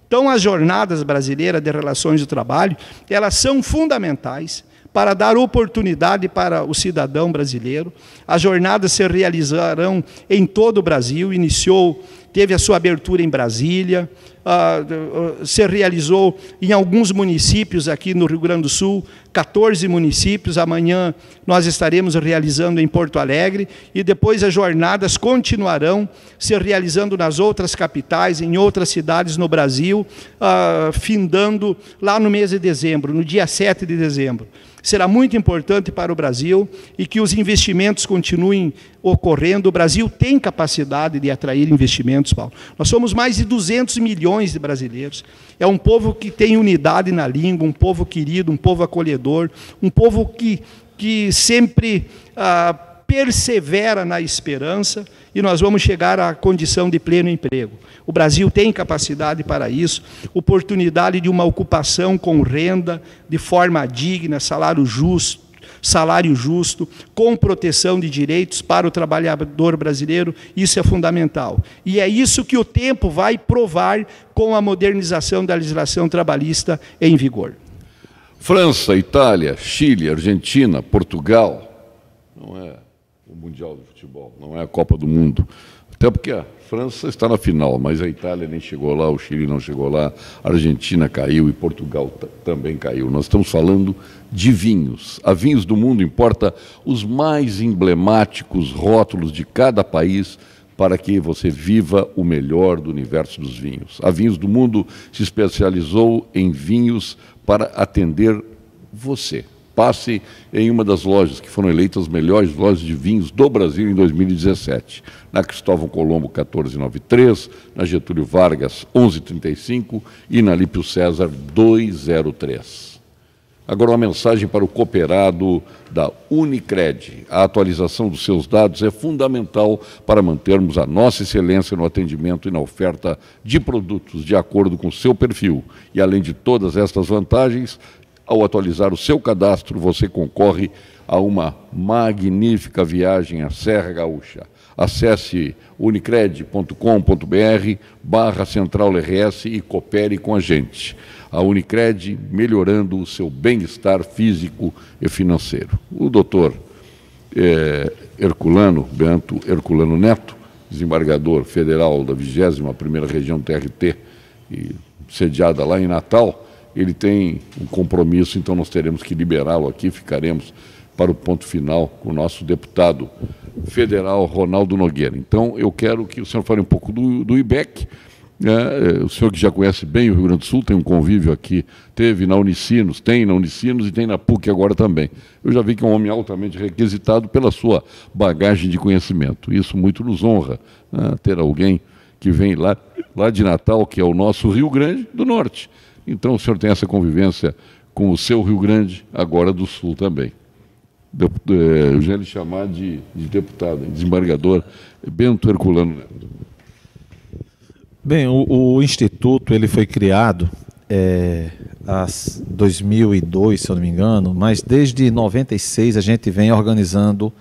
Então, as jornadas brasileiras de relações de trabalho, elas são fundamentais para dar oportunidade para o cidadão brasileiro. As jornadas se realizarão em todo o Brasil, teve a sua abertura em Brasília, se realizou em alguns municípios aqui no Rio Grande do Sul, 14 municípios. Amanhã nós estaremos realizando em Porto Alegre e depois as jornadas continuarão se realizando nas outras capitais, em outras cidades no Brasil, findando lá no mês de dezembro, no dia 7 de dezembro. Será muito importante para o Brasil e que os investimentos continuem ocorrendo. O Brasil tem capacidade de atrair investimentos, Paulo. Nós somos mais de 200 milhões de brasileiros. É um povo que tem unidade na língua, um povo querido, um povo acolhedor, um povo que sempre persevera na esperança e nós vamos chegar à condição de pleno emprego. O Brasil tem capacidade para isso, oportunidade de uma ocupação com renda, de forma digna, salário justo, com proteção de direitos para o trabalhador brasileiro, isso é fundamental. E é isso que o tempo vai provar com a modernização da legislação trabalhista em vigor. França, Itália, Chile, Argentina, Portugal, não é o Mundial de Futebol, não é a Copa do Mundo. Até porque a França está na final, mas a Itália nem chegou lá, o Chile não chegou lá, a Argentina caiu e Portugal também caiu. Nós estamos falando de vinhos. A Vinhos do Mundo importa os mais emblemáticos rótulos de cada país para que você viva o melhor do universo dos vinhos. A Vinhos do Mundo se especializou em vinhos para atender você. Passe em uma das lojas que foram eleitas as melhores lojas de vinhos do Brasil em 2017. Na Cristóvão Colombo 1493, na Getúlio Vargas 1135 e na Lípio César 203. Agora uma mensagem para o cooperado da Unicred. A atualização dos seus dados é fundamental para mantermos a nossa excelência no atendimento e na oferta de produtos de acordo com o seu perfil. E além de todas estas vantagens, ao atualizar o seu cadastro, você concorre a uma magnífica viagem à Serra Gaúcha. Acesse unicred.com.br/CentralRS e coopere com a gente. A Unicred melhorando o seu bem-estar físico e financeiro. O doutor Bento Herculano Neto, desembargador federal da 21ª Região TRT, sediada lá em Natal, ele tem um compromisso, então nós teremos que liberá-lo aqui, ficaremos para o ponto final com o nosso deputado federal, Ronaldo Nogueira. Então, eu quero que o senhor fale um pouco do IBEC, o senhor que já conhece bem o Rio Grande do Sul, tem um convívio aqui, teve na Unicinos, tem na Unicinos e tem na PUC agora também. Eu já vi que é um homem altamente requisitado pela sua bagagem de conhecimento. Isso muito nos honra, ter alguém que vem lá de Natal, que é o nosso Rio Grande do Norte. Então, o senhor tem essa convivência com o seu Rio Grande, agora do Sul também. Eu já lhe chamar de deputado, desembargador Bento Herculano Neto. Bem, o Instituto ele foi criado em 2002, se eu não me engano, mas desde 96 a gente vem organizando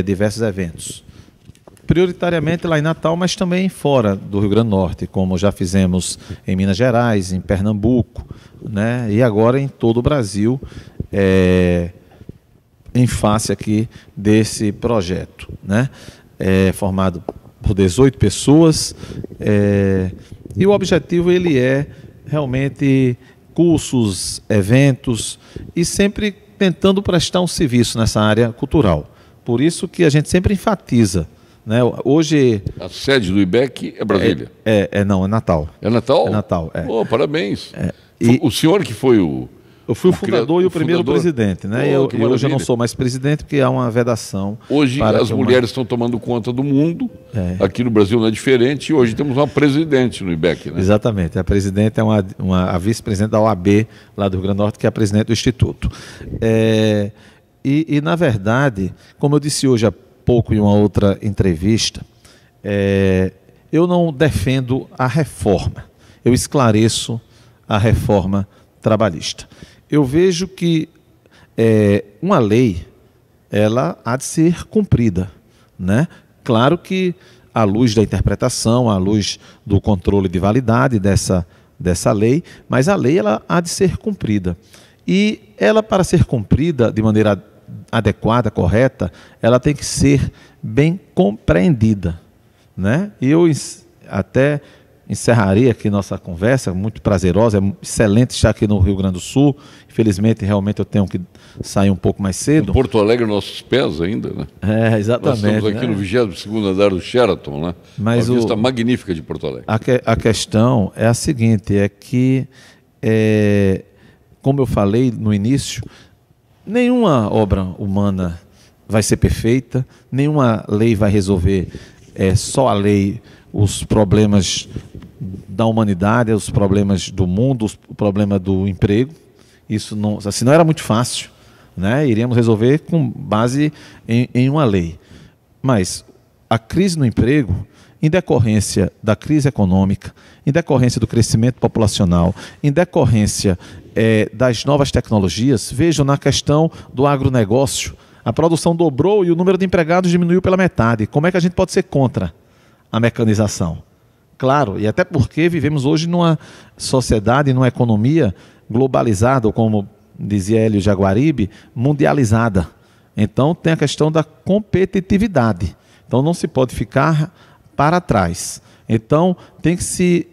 diversos eventos. Prioritariamente lá em Natal, mas também fora do Rio Grande do Norte, como já fizemos em Minas Gerais, em Pernambuco, né? E agora em todo o Brasil, em face aqui desse projeto, né? Formado por 18 pessoas, e o objetivo ele é realmente cursos, eventos, e sempre tentando prestar um serviço nessa área cultural. Por isso que a gente sempre enfatiza, né? Hoje... A sede do IBEC é Brasília? Não, é Natal. É Natal? É Natal, Oh, parabéns. O senhor que foi o... Eu fui o fundador e o primeiro presidente, né? E hoje eu não sou mais presidente porque há uma vedação. Hoje as mulheres estão tomando conta do mundo, aqui no Brasil não é diferente, e hoje temos uma presidente no IBEC, né? Exatamente, a presidente é a vice-presidente da OAB, lá do Rio Grande do Norte, que é a presidente do Instituto. E na verdade, como eu disse hoje há pouco em uma outra entrevista, eu não defendo a reforma, eu esclareço a reforma trabalhista. Eu vejo que uma lei, ela há de ser cumprida, né? Claro que à luz da interpretação, à luz do controle de validade dessa lei, mas a lei ela há de ser cumprida. E ela, para ser cumprida de maneira adequada, correta, ela tem que ser bem compreendida, né? E eu até encerraria aqui nossa conversa, muito prazerosa, é excelente estar aqui no Rio Grande do Sul. Infelizmente, realmente eu tenho que sair um pouco mais cedo. Em Porto Alegre, nossos pés ainda, né? Exatamente. Nós estamos aqui no 22º andar do Sheraton, né? Mas uma vista magnífica de Porto Alegre. A questão é a seguinte, é que, como eu falei no início, nenhuma obra humana vai ser perfeita, nenhuma lei vai resolver, só a lei, os problemas da humanidade, os problemas do mundo, o problema do emprego. Isso não, assim, não era muito fácil, né? Iríamos resolver com base em uma lei. Mas a crise no emprego, em decorrência da crise econômica, em decorrência do crescimento populacional, em decorrência das novas tecnologias, vejam na questão do agronegócio, a produção dobrou e o número de empregados diminuiu pela metade. Como é que a gente pode ser contra a mecanização? Claro, e até porque vivemos hoje numa sociedade, numa economia globalizada, ou como dizia Hélio Jaguaribe, mundializada. Então tem a questão da competitividade. Então não se pode ficar para trás. Então tem que se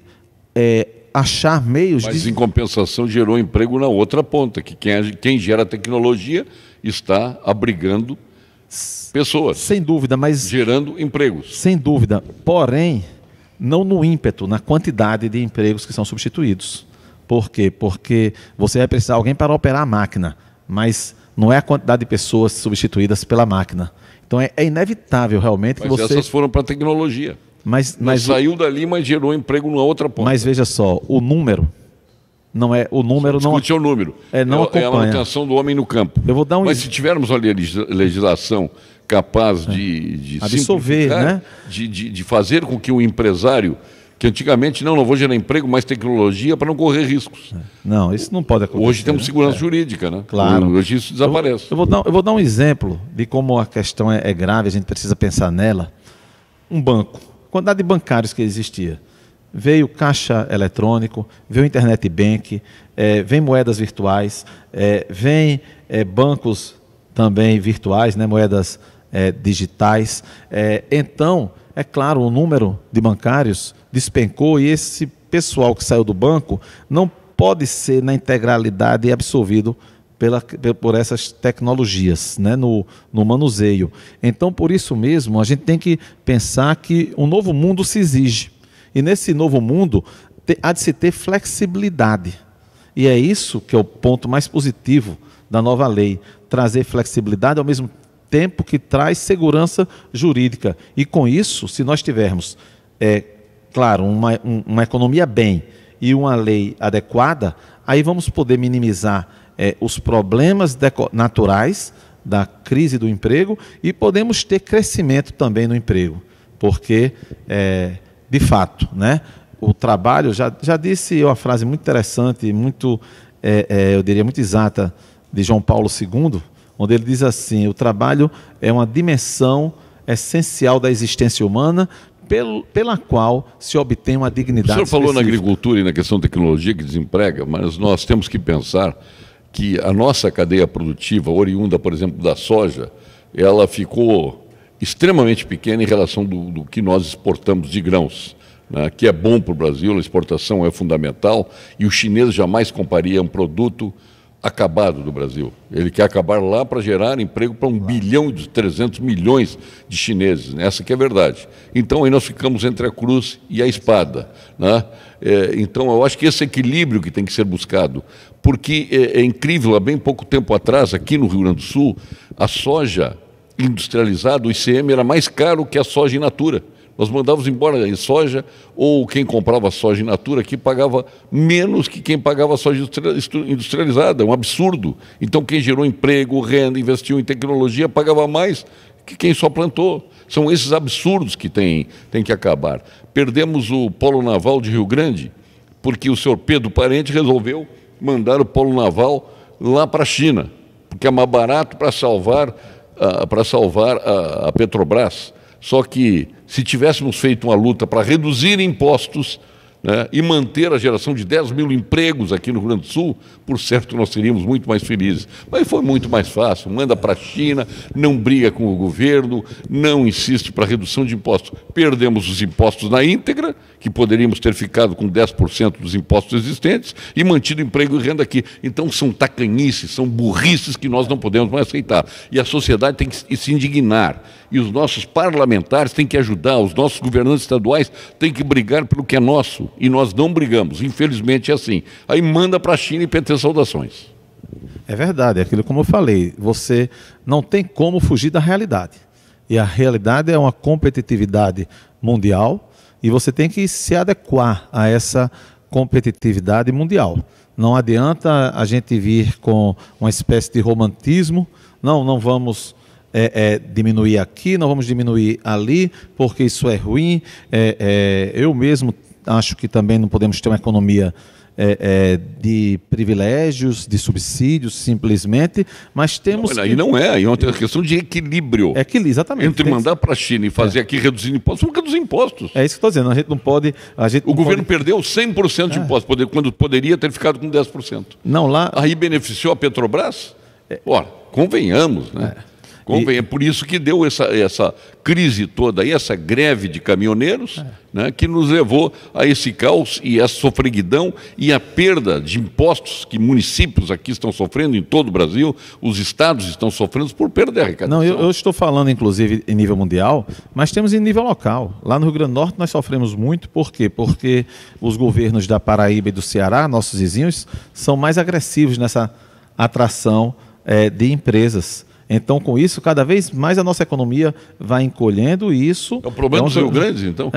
achar meios Mas em compensação gerou emprego na outra ponta, que quem gera tecnologia está abrigando pessoas. Sem dúvida, mas... gerando empregos. Sem dúvida, porém, não no ímpeto, na quantidade de empregos que são substituídos. Por quê? Porque você vai precisar de alguém para operar a máquina, mas não é a quantidade de pessoas substituídas pela máquina. Então é inevitável realmente que você... Mas essas foram para a tecnologia. Mas saiu dali, mas gerou emprego numa outra ponta. Mas veja só, o número não é... O número não... Discute o número. Não acompanha. É a manutenção do homem no campo. Eu vou dar Mas se tivermos ali a legislação capaz de absorver, né? de fazer com que o empresário, que antigamente não vou gerar emprego, mais tecnologia para não correr riscos. Não, isso não pode acontecer. Hoje temos segurança jurídica, né? Claro. Hoje isso desaparece. Eu vou dar um exemplo de como a questão é grave, a gente precisa pensar nela. Um banco, a quantidade de bancários que existia. Veio caixa eletrônico, veio internet bank, vem moedas virtuais, vem bancos também virtuais, né, moedas digitais. Então, é claro, o número de bancários despencou e esse pessoal que saiu do banco não pode ser na integralidade absorvido por essas tecnologias, né, no manuseio. Então, por isso mesmo, a gente tem que pensar que um novo mundo se exige. E nesse novo mundo há de se ter flexibilidade. E é isso que é o ponto mais positivo da nova lei. Trazer flexibilidade ao mesmo tempo que traz segurança jurídica. E com isso, se nós tivermos, claro, uma economia bem e uma lei adequada, aí vamos poder minimizar os problemas naturais da crise do emprego e podemos ter crescimento também no emprego. Porque, de fato, né, o trabalho, já disse uma frase muito interessante, muito, eu diria, muito exata, de João Paulo II, onde ele diz assim: o trabalho é uma dimensão essencial da existência humana pela qual se obtém uma dignidade. O senhor falou na específica. agricultura e na questão de tecnologia que desemprega, mas nós temos que pensar que a nossa cadeia produtiva, oriunda, por exemplo, da soja, ela ficou extremamente pequena em relação do que nós exportamos de grãos, né, que é bom para o Brasil, a exportação é fundamental, e o chinês jamais compraria um produto acabado do Brasil. Ele quer acabar lá para gerar emprego para 1 bilhão e 300 milhões de chineses. Essa que é a verdade. Então, aí nós ficamos entre a cruz e a espada, né? Então, eu acho que esse equilíbrio que tem que ser buscado, porque é incrível, há bem pouco tempo atrás, aqui no Rio Grande do Sul, a soja industrializada, o ICM, era mais caro que a soja in natura. Nós mandávamos embora a soja, ou quem comprava soja in natura aqui pagava menos que quem pagava soja industrializada. É um absurdo. Então, quem gerou emprego, renda, investiu em tecnologia, pagava mais que quem só plantou. São esses absurdos que tem que acabar. Perdemos o Polo Naval de Rio Grande, porque o senhor Pedro Parente resolveu mandar o Polo Naval lá para a China, porque é mais barato para salvar a Petrobras. Só que, se tivéssemos feito uma luta para reduzir impostos, né, e manter a geração de 10 mil empregos aqui no Rio Grande do Sul, por certo nós seríamos muito mais felizes. Mas foi muito mais fácil, manda para a China, não briga com o governo, não insiste para redução de impostos. Perdemos os impostos na íntegra, que poderíamos ter ficado com 10% dos impostos existentes e mantido emprego e renda aqui. Então são tacanhices, são burrices que nós não podemos mais aceitar. E a sociedade tem que se indignar. E os nossos parlamentares têm que ajudar, os nossos governantes estaduais têm que brigar pelo que é nosso. E nós não brigamos, infelizmente é assim. Aí manda para a China e PT saudações. É verdade, é aquilo como eu falei, você não tem como fugir da realidade. E a realidade é uma competitividade mundial e você tem que se adequar a essa competitividade mundial. Não adianta a gente vir com uma espécie de romantismo, não vamos diminuir aqui, não vamos diminuir ali, porque isso é ruim. Eu mesmo acho que também não podemos ter uma economia de privilégios, de subsídios, simplesmente, mas temos aí não é, aí é uma questão de equilíbrio. Exatamente. Entre mandar para a China e fazer aqui reduzindo impostos, vamos reduzir impostos. É isso que estou dizendo, a gente não pode... O governo perdeu 100% de impostos, quando poderia ter ficado com 10%. Não, lá... Aí beneficiou a Petrobras? Ora, convenhamos, né? É por isso que deu essa crise toda aí, essa greve de caminhoneiros, né, que nos levou a esse caos e essa sofreguidão e a perda de impostos que municípios aqui estão sofrendo em todo o Brasil, os estados estão sofrendo por perda de arrecadação. Não, eu estou falando inclusive em nível mundial, mas temos em nível local. Lá no Rio Grande do Norte nós sofremos muito, por quê? Porque os governos da Paraíba e do Ceará, nossos vizinhos, são mais agressivos nessa atração de empresas. Então, com isso, cada vez mais a nossa economia vai encolhendo e isso... É o problema dos Rio Grandes, então?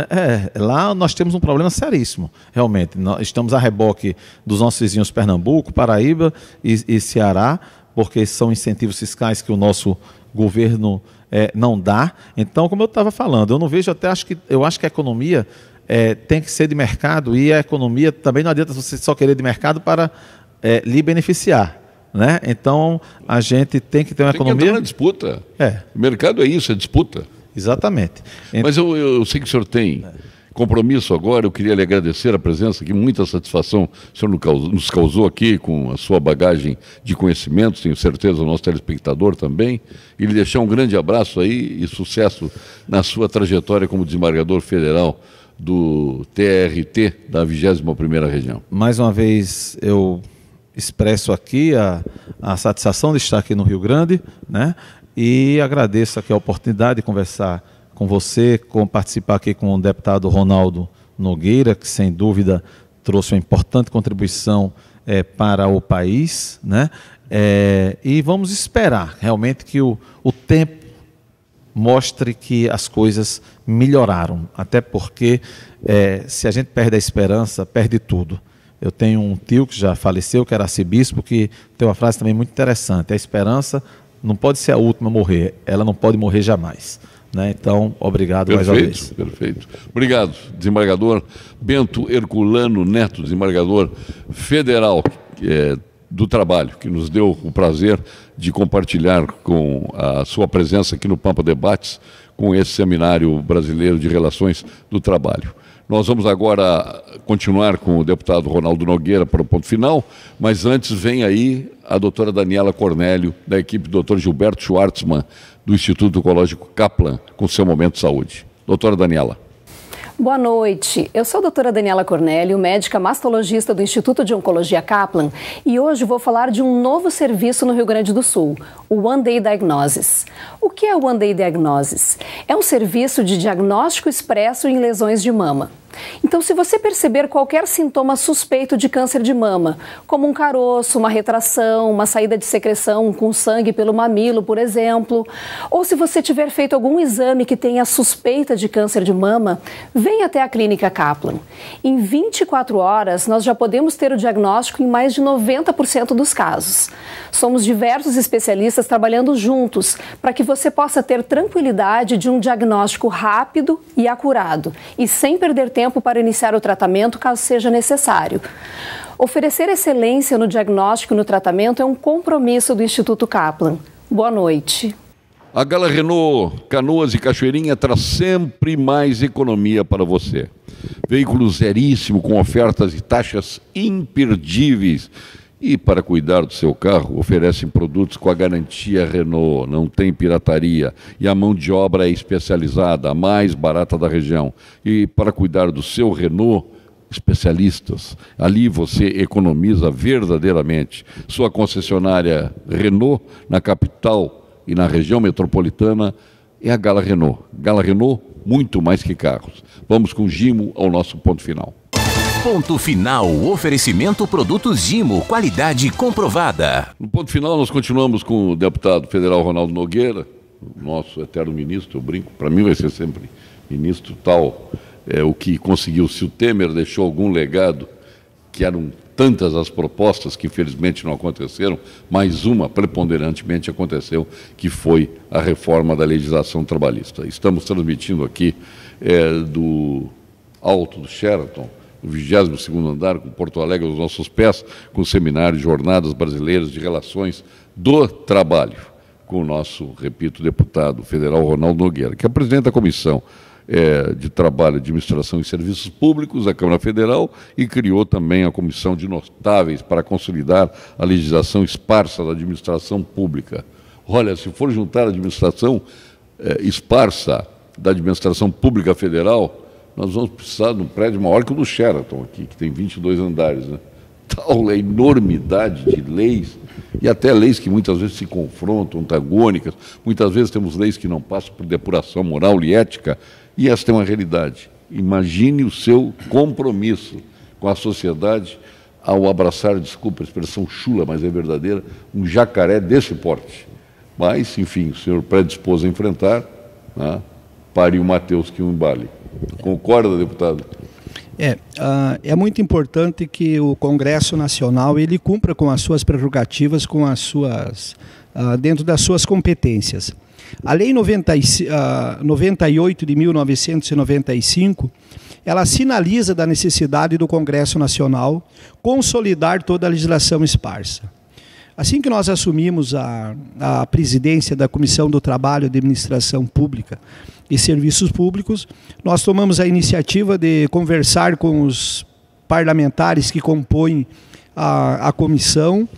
Lá nós temos um problema seríssimo, realmente. Nós estamos a reboque dos nossos vizinhos Pernambuco, Paraíba e Ceará, porque são incentivos fiscais que o nosso governo não dá. Então, como eu estava falando, eu não vejo eu acho que a economia tem que ser de mercado e a economia também não adianta você só querer de mercado para lhe beneficiar. Né? Então, a gente tem que ter uma economia... Tem que entrar na disputa. O mercado é isso, é disputa. Exatamente. Mas eu sei que o senhor tem compromisso agora, eu queria lhe agradecer a presença aqui, muita satisfação o senhor nos causou aqui com a sua bagagem de conhecimentos, tenho certeza o nosso telespectador também, e lhe deixar um grande abraço aí e sucesso na sua trajetória como desembargador federal do TRT da 21ª Região. Mais uma vez, eu expresso aqui a satisfação de estar aqui no Rio Grande, né? E agradeço aqui a oportunidade de conversar com você, participar aqui com o deputado Ronaldo Nogueira, que sem dúvida trouxe uma importante contribuição para o país, né? E vamos esperar realmente que o tempo mostre que as coisas melhoraram, até porque se a gente perde a esperança, perde tudo. Eu tenho um tio que já faleceu, que era arcebispo, que tem uma frase também muito interessante: a esperança não pode ser a última a morrer, ela não pode morrer jamais. Né? Então, obrigado mais uma vez. Perfeito. Obrigado, desembargador Bento Herculano Neto, desembargador federal do Trabalho, que nos deu o prazer de compartilhar com a sua presença aqui no Pampa Debates, com esse Seminário Brasileiro de Relações do Trabalho. Nós vamos agora continuar com o deputado Ronaldo Nogueira para o ponto final, mas antes vem aí a doutora Daniela Cornélio, da equipe do Dr. Gilberto Schwartzman, do Instituto Ecológico Kaplan, com seu Momento de Saúde. Doutora Daniela. Boa noite, eu sou a doutora Daniela Cornélio, médica mastologista do Instituto de Oncologia Kaplan, e hoje vou falar de um novo serviço no Rio Grande do Sul, o One Day Diagnosis. O que é o One Day Diagnosis? É um serviço de diagnóstico expresso em lesões de mama. Então, se você perceber qualquer sintoma suspeito de câncer de mama, como um caroço, uma retração, uma saída de secreção com sangue pelo mamilo, por exemplo, ou se você tiver feito algum exame que tenha suspeita de câncer de mama, venha até a Clínica Kaplan. Em 24 horas, nós já podemos ter o diagnóstico em mais de 90% dos casos. Somos diversos especialistas trabalhando juntos para que você possa ter tranquilidade de um diagnóstico rápido e acurado, e sem perder tempo para iniciar o tratamento caso seja necessário. Oferecer excelência no diagnóstico e no tratamento é um compromisso do Instituto Kaplan. Boa noite. A Gala Renault Canoas e Cachoeirinha traz sempre mais economia para você. Veículo zeríssimo com ofertas e taxas imperdíveis. E para cuidar do seu carro, oferecem produtos com a garantia Renault, não tem pirataria e a mão de obra é especializada, a mais barata da região. E para cuidar do seu Renault, especialistas, ali você economiza verdadeiramente. Sua concessionária Renault, na capital e na região metropolitana, é a Gala Renault. Gala Renault, muito mais que carros. Vamos com Gimo ao nosso ponto final. Ponto final, oferecimento produtos Gimo, qualidade comprovada. No ponto final nós continuamos com o deputado federal Ronaldo Nogueira, nosso eterno ministro, eu brinco, para mim vai ser sempre ministro tal, o que conseguiu, se o Temer deixou algum legado, que era um tantas as propostas que infelizmente não aconteceram, mas uma preponderantemente aconteceu, que foi a reforma da legislação trabalhista. Estamos transmitindo aqui do alto do Sheraton, no 22º andar, com Porto Alegre aos nossos pés, com seminários, jornadas brasileiras de relações do trabalho, com o nosso, repito, deputado federal Ronaldo Nogueira, que é presidente da Comissão de Trabalho, Administração e Serviços Públicos da Câmara Federal e criou também a Comissão de Notáveis para consolidar a legislação esparsa da administração pública. Olha, se for juntar a administração esparsa da administração pública federal, nós vamos precisar de um prédio maior que o do Sheraton aqui, que tem 22 andares, né? Tal a enormidade de leis, e até leis que muitas vezes se confrontam, antagônicas, muitas vezes temos leis que não passam por depuração moral e ética, e esta é uma realidade. Imagine o seu compromisso com a sociedade ao abraçar, desculpa a expressão chula, mas é verdadeira, um jacaré desse porte. Mas, enfim, o senhor predispôs a enfrentar, né? Pare o Matheus que o embale. Concorda, deputado? É muito importante que o Congresso Nacional ele cumpra com as suas prerrogativas, com as suas, dentro das suas competências. A Lei 98 de 1995, ela sinaliza da necessidade do Congresso Nacional consolidar toda a legislação esparsa. Assim que nós assumimos a presidência da Comissão do Trabalho, Administração Pública e Serviços Públicos, nós tomamos a iniciativa de conversar com os parlamentares que compõem a comissão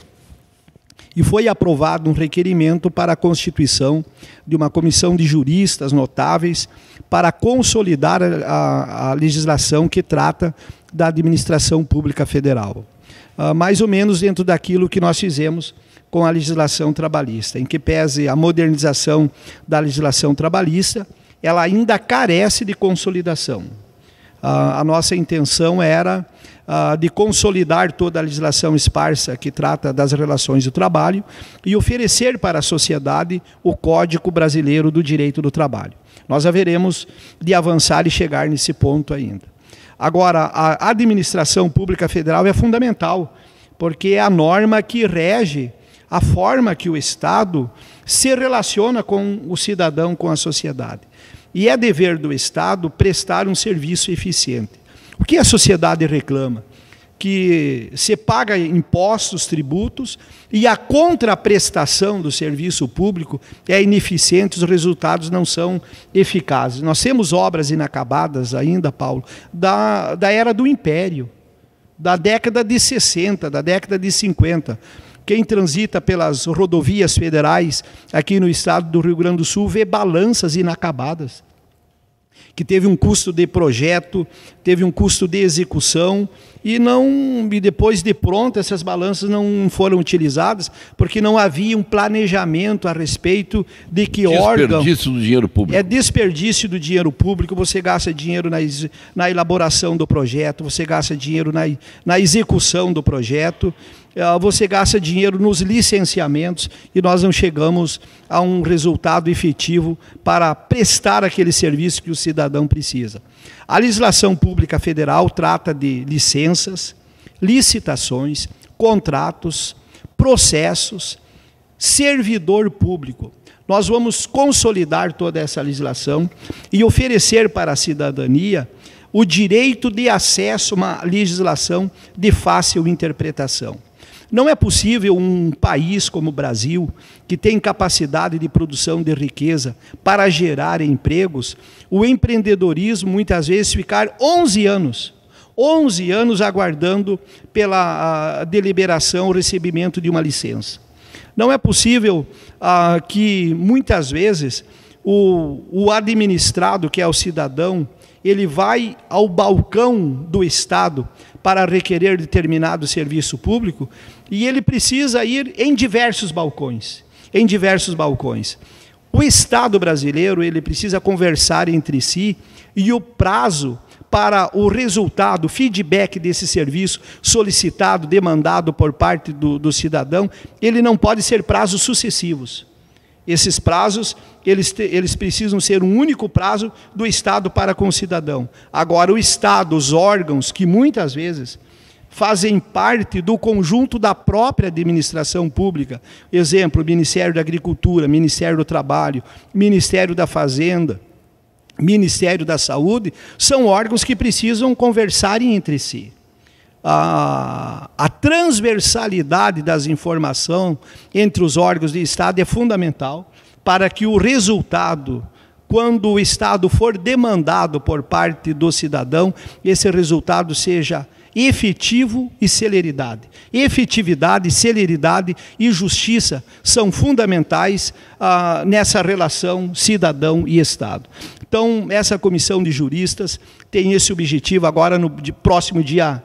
e foi aprovado um requerimento para a constituição de uma comissão de juristas notáveis para consolidar a legislação que trata da administração pública federal. Mais ou menos dentro daquilo que nós fizemos com a legislação trabalhista, em que pese a modernização da legislação trabalhista, ela ainda carece de consolidação. A nossa intenção era de consolidar toda a legislação esparsa que trata das relações do trabalho e oferecer para a sociedade o Código Brasileiro do Direito do Trabalho. Nós haveremos de avançar e chegar nesse ponto ainda. Agora, a administração pública federal é fundamental, porque é a norma que rege a forma que o Estado se relaciona com o cidadão, com a sociedade. E é dever do Estado prestar um serviço eficiente. O que a sociedade reclama? Que se paga impostos, tributos, e a contraprestação do serviço público é ineficiente, os resultados não são eficazes. Nós temos obras inacabadas ainda, Paulo, da era do Império, da década de 60, da década de 50. Quem transita pelas rodovias federais aqui no estado do Rio Grande do Sul vê balanças inacabadas, que teve um custo de projeto, teve um custo de execução, e depois de pronto essas balanças não foram utilizadas, porque não havia um planejamento a respeito de que órgão... Desperdício do dinheiro público. É desperdício do dinheiro público, você gasta dinheiro na elaboração do projeto, você gasta dinheiro na execução do projeto, você gasta dinheiro nos licenciamentos e nós não chegamos a um resultado efetivo para prestar aquele serviço que o cidadão precisa. A legislação pública federal trata de licenças, licitações, contratos, processos, servidor público. Nós vamos consolidar toda essa legislação e oferecer para a cidadania o direito de acesso a uma legislação de fácil interpretação. Não é possível um país como o Brasil, que tem capacidade de produção de riqueza para gerar empregos, o empreendedorismo muitas vezes ficar 11 anos aguardando pela deliberação, o recebimento de uma licença. Não é possível que muitas vezes o administrado, que é o cidadão, ele vai ao balcão do Estado para requerer determinado serviço público e ele precisa ir em diversos balcões. O Estado brasileiro ele precisa conversar entre si e o prazo para o resultado, o feedback desse serviço solicitado, demandado por parte do cidadão, ele não pode ser prazos sucessivos. Esses prazos, eles precisam ser um único prazo do Estado para com o cidadão. Agora, o Estado, os órgãos que muitas vezes fazem parte do conjunto da própria administração pública. Exemplo, Ministério da Agricultura, Ministério do Trabalho, Ministério da Fazenda, Ministério da Saúde, são órgãos que precisam conversar entre si. A transversalidade das informações entre os órgãos de Estado é fundamental para que o resultado, quando o Estado for demandado por parte do cidadão, esse resultado seja efetivo e celeridade. Efetividade, celeridade e justiça são fundamentais nessa relação cidadão e Estado. Então, essa comissão de juristas tem esse objetivo agora no próximo dia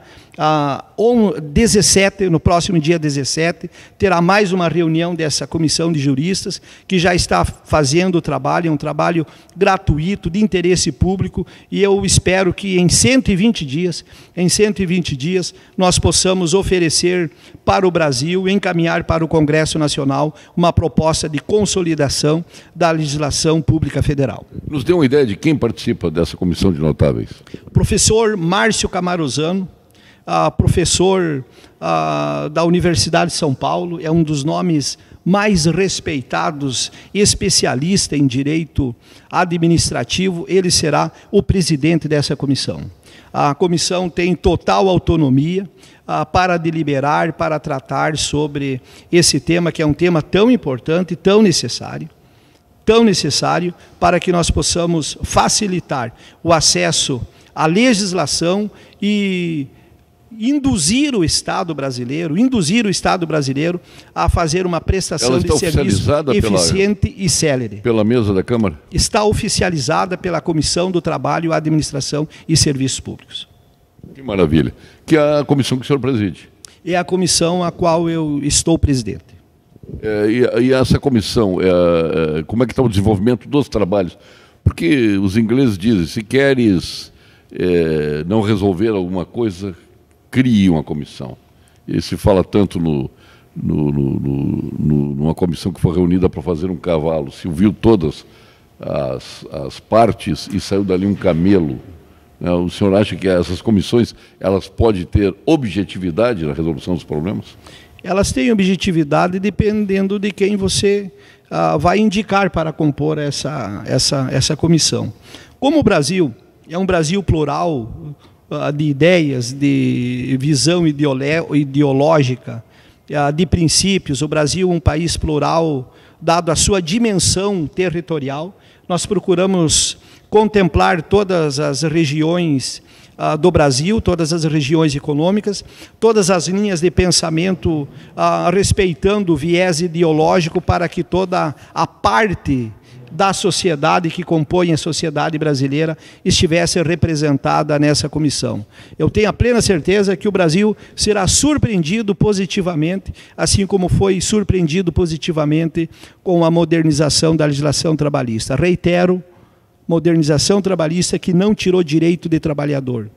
17, no próximo dia 17, terá mais uma reunião dessa comissão de juristas, que já está fazendo o trabalho, é um trabalho gratuito, de interesse público, e eu espero que em 120 dias, nós possamos oferecer para o Brasil, encaminhar para o Congresso Nacional, uma proposta de consolidação da legislação pública federal. Nos dê uma ideia de quem participa dessa comissão de notáveis. Professor Márcio Camarosano, professor da Universidade de São Paulo, é um dos nomes mais respeitados, especialista em direito administrativo, ele será o presidente dessa comissão. A comissão tem total autonomia para deliberar, para tratar sobre esse tema, que é um tema tão importante, tão necessário para que nós possamos facilitar o acesso à legislação e induzir o Estado brasileiro a fazer uma prestação de serviço eficiente e célere. Pela mesa da Câmara? Está oficializada pela Comissão do Trabalho, Administração e Serviços Públicos. Que maravilha. Que é a comissão que o senhor preside? É a comissão a qual eu estou presidente. E essa comissão, como é que está o desenvolvimento dos trabalhos? Porque os ingleses dizem, se queres não resolver alguma coisa, crie uma comissão. E se fala tanto numa comissão que foi reunida para fazer um cavalo, se ouviu todas as partes e saiu dali um camelo. O senhor acha que essas comissões elas podem ter objetividade na resolução dos problemas? Elas têm objetividade dependendo de quem você vai indicar para compor essa comissão. Como o Brasil é um Brasil plural, de ideias, de visão ideológica, de princípios. O Brasil é um país plural, dado a sua dimensão territorial. Nós procuramos contemplar todas as regiões do Brasil, todas as regiões econômicas, todas as linhas de pensamento, respeitando o viés ideológico, para que toda a parte da sociedade que compõe a sociedade brasileira estivesse representada nessa comissão. Eu tenho a plena certeza que o Brasil será surpreendido positivamente, assim como foi surpreendido positivamente com a modernização da legislação trabalhista. Reitero, modernização trabalhista que não tirou direito de trabalhador,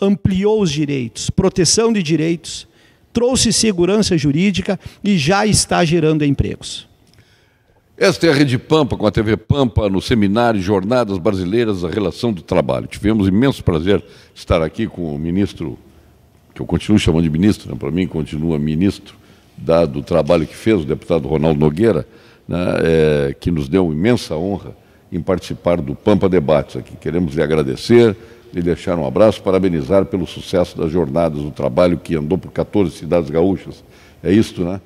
ampliou os direitos, proteção de direitos, trouxe segurança jurídica e já está gerando empregos. Esta é a Rede Pampa, com a TV Pampa, no seminário Jornadas Brasileiras da Relação do Trabalho. Tivemos imenso prazer de estar aqui com o ministro, que eu continuo chamando de ministro, né? Para mim continua ministro, dado o trabalho que fez o deputado Ronaldo Nogueira, né? Que nos deu imensa honra em participar do Pampa Debates aqui. Queremos lhe agradecer, lhe deixar um abraço, parabenizar pelo sucesso das Jornadas do Trabalho, que andou por 14 cidades gaúchas. É isto, né?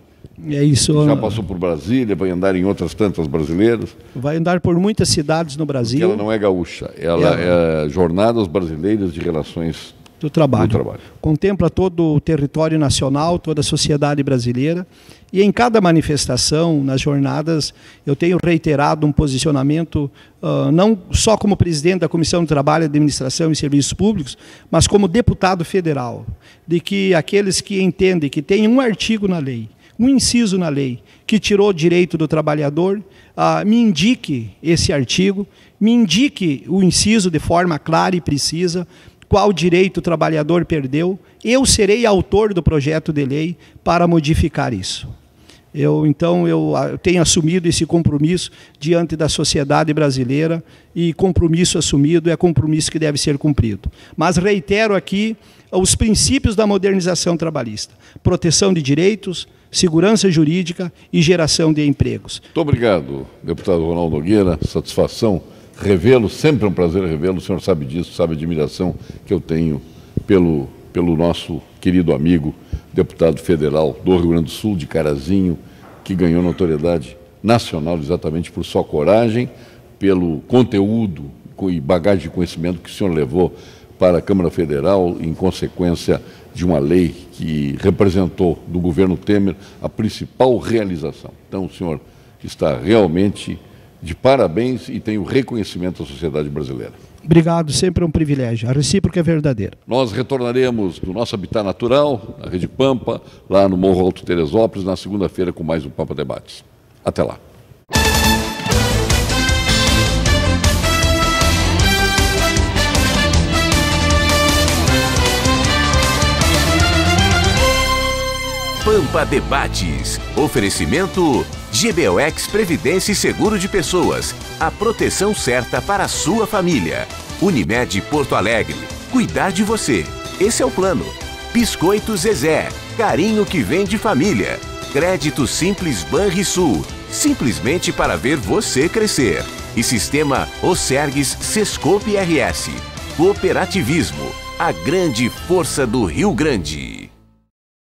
É isso. Já passou por Brasília, vai andar em outras tantas brasileiras. Vai andar por muitas cidades no Brasil. Porque ela não é gaúcha, ela é Jornadas Brasileiras de Relações do Trabalho. Contempla todo o território nacional, toda a sociedade brasileira. E em cada manifestação, nas jornadas, eu tenho reiterado um posicionamento, não só como presidente da Comissão do Trabalho, Administração e Serviços Públicos, mas como deputado federal, de que aqueles que entendem que tem um artigo na lei, um inciso na lei que tirou o direito do trabalhador, me indique esse artigo, me indique o inciso de forma clara e precisa, qual direito o trabalhador perdeu, eu serei autor do projeto de lei para modificar isso. Então eu tenho assumido esse compromisso diante da sociedade brasileira, e compromisso assumido é compromisso que deve ser cumprido. Mas reitero aqui os princípios da modernização trabalhista: proteção de direitos, segurança jurídica e geração de empregos. Muito obrigado, deputado Ronaldo Nogueira. Satisfação revê-lo, sempre é um prazer revê-lo. O senhor sabe disso, sabe a admiração que eu tenho pelo nosso querido amigo, deputado federal do Rio Grande do Sul, de Carazinho, que ganhou notoriedade nacional exatamente por sua coragem, pelo conteúdo e bagagem de conhecimento que o senhor levou para a Câmara Federal, em consequência de uma lei que representou do governo Temer a principal realização. Então, o senhor está realmente de parabéns e tem o reconhecimento da sociedade brasileira. Obrigado, sempre é um privilégio. A recíproca é verdadeira. Nós retornaremos do nosso habitat natural, a Rede Pampa, lá no Morro Alto Teresópolis, na segunda-feira com mais um Pampa Debates. Até lá. Pampa Debates. Oferecimento GBOX Previdência e Seguro de Pessoas. A proteção certa para a sua família. Unimed Porto Alegre. Cuidar de você. Esse é o plano. Biscoito Zezé. Carinho que vem de família. Crédito Simples Banrisul. Simplesmente para ver você crescer. E Sistema Osergues Sescope RS. Cooperativismo. A grande força do Rio Grande.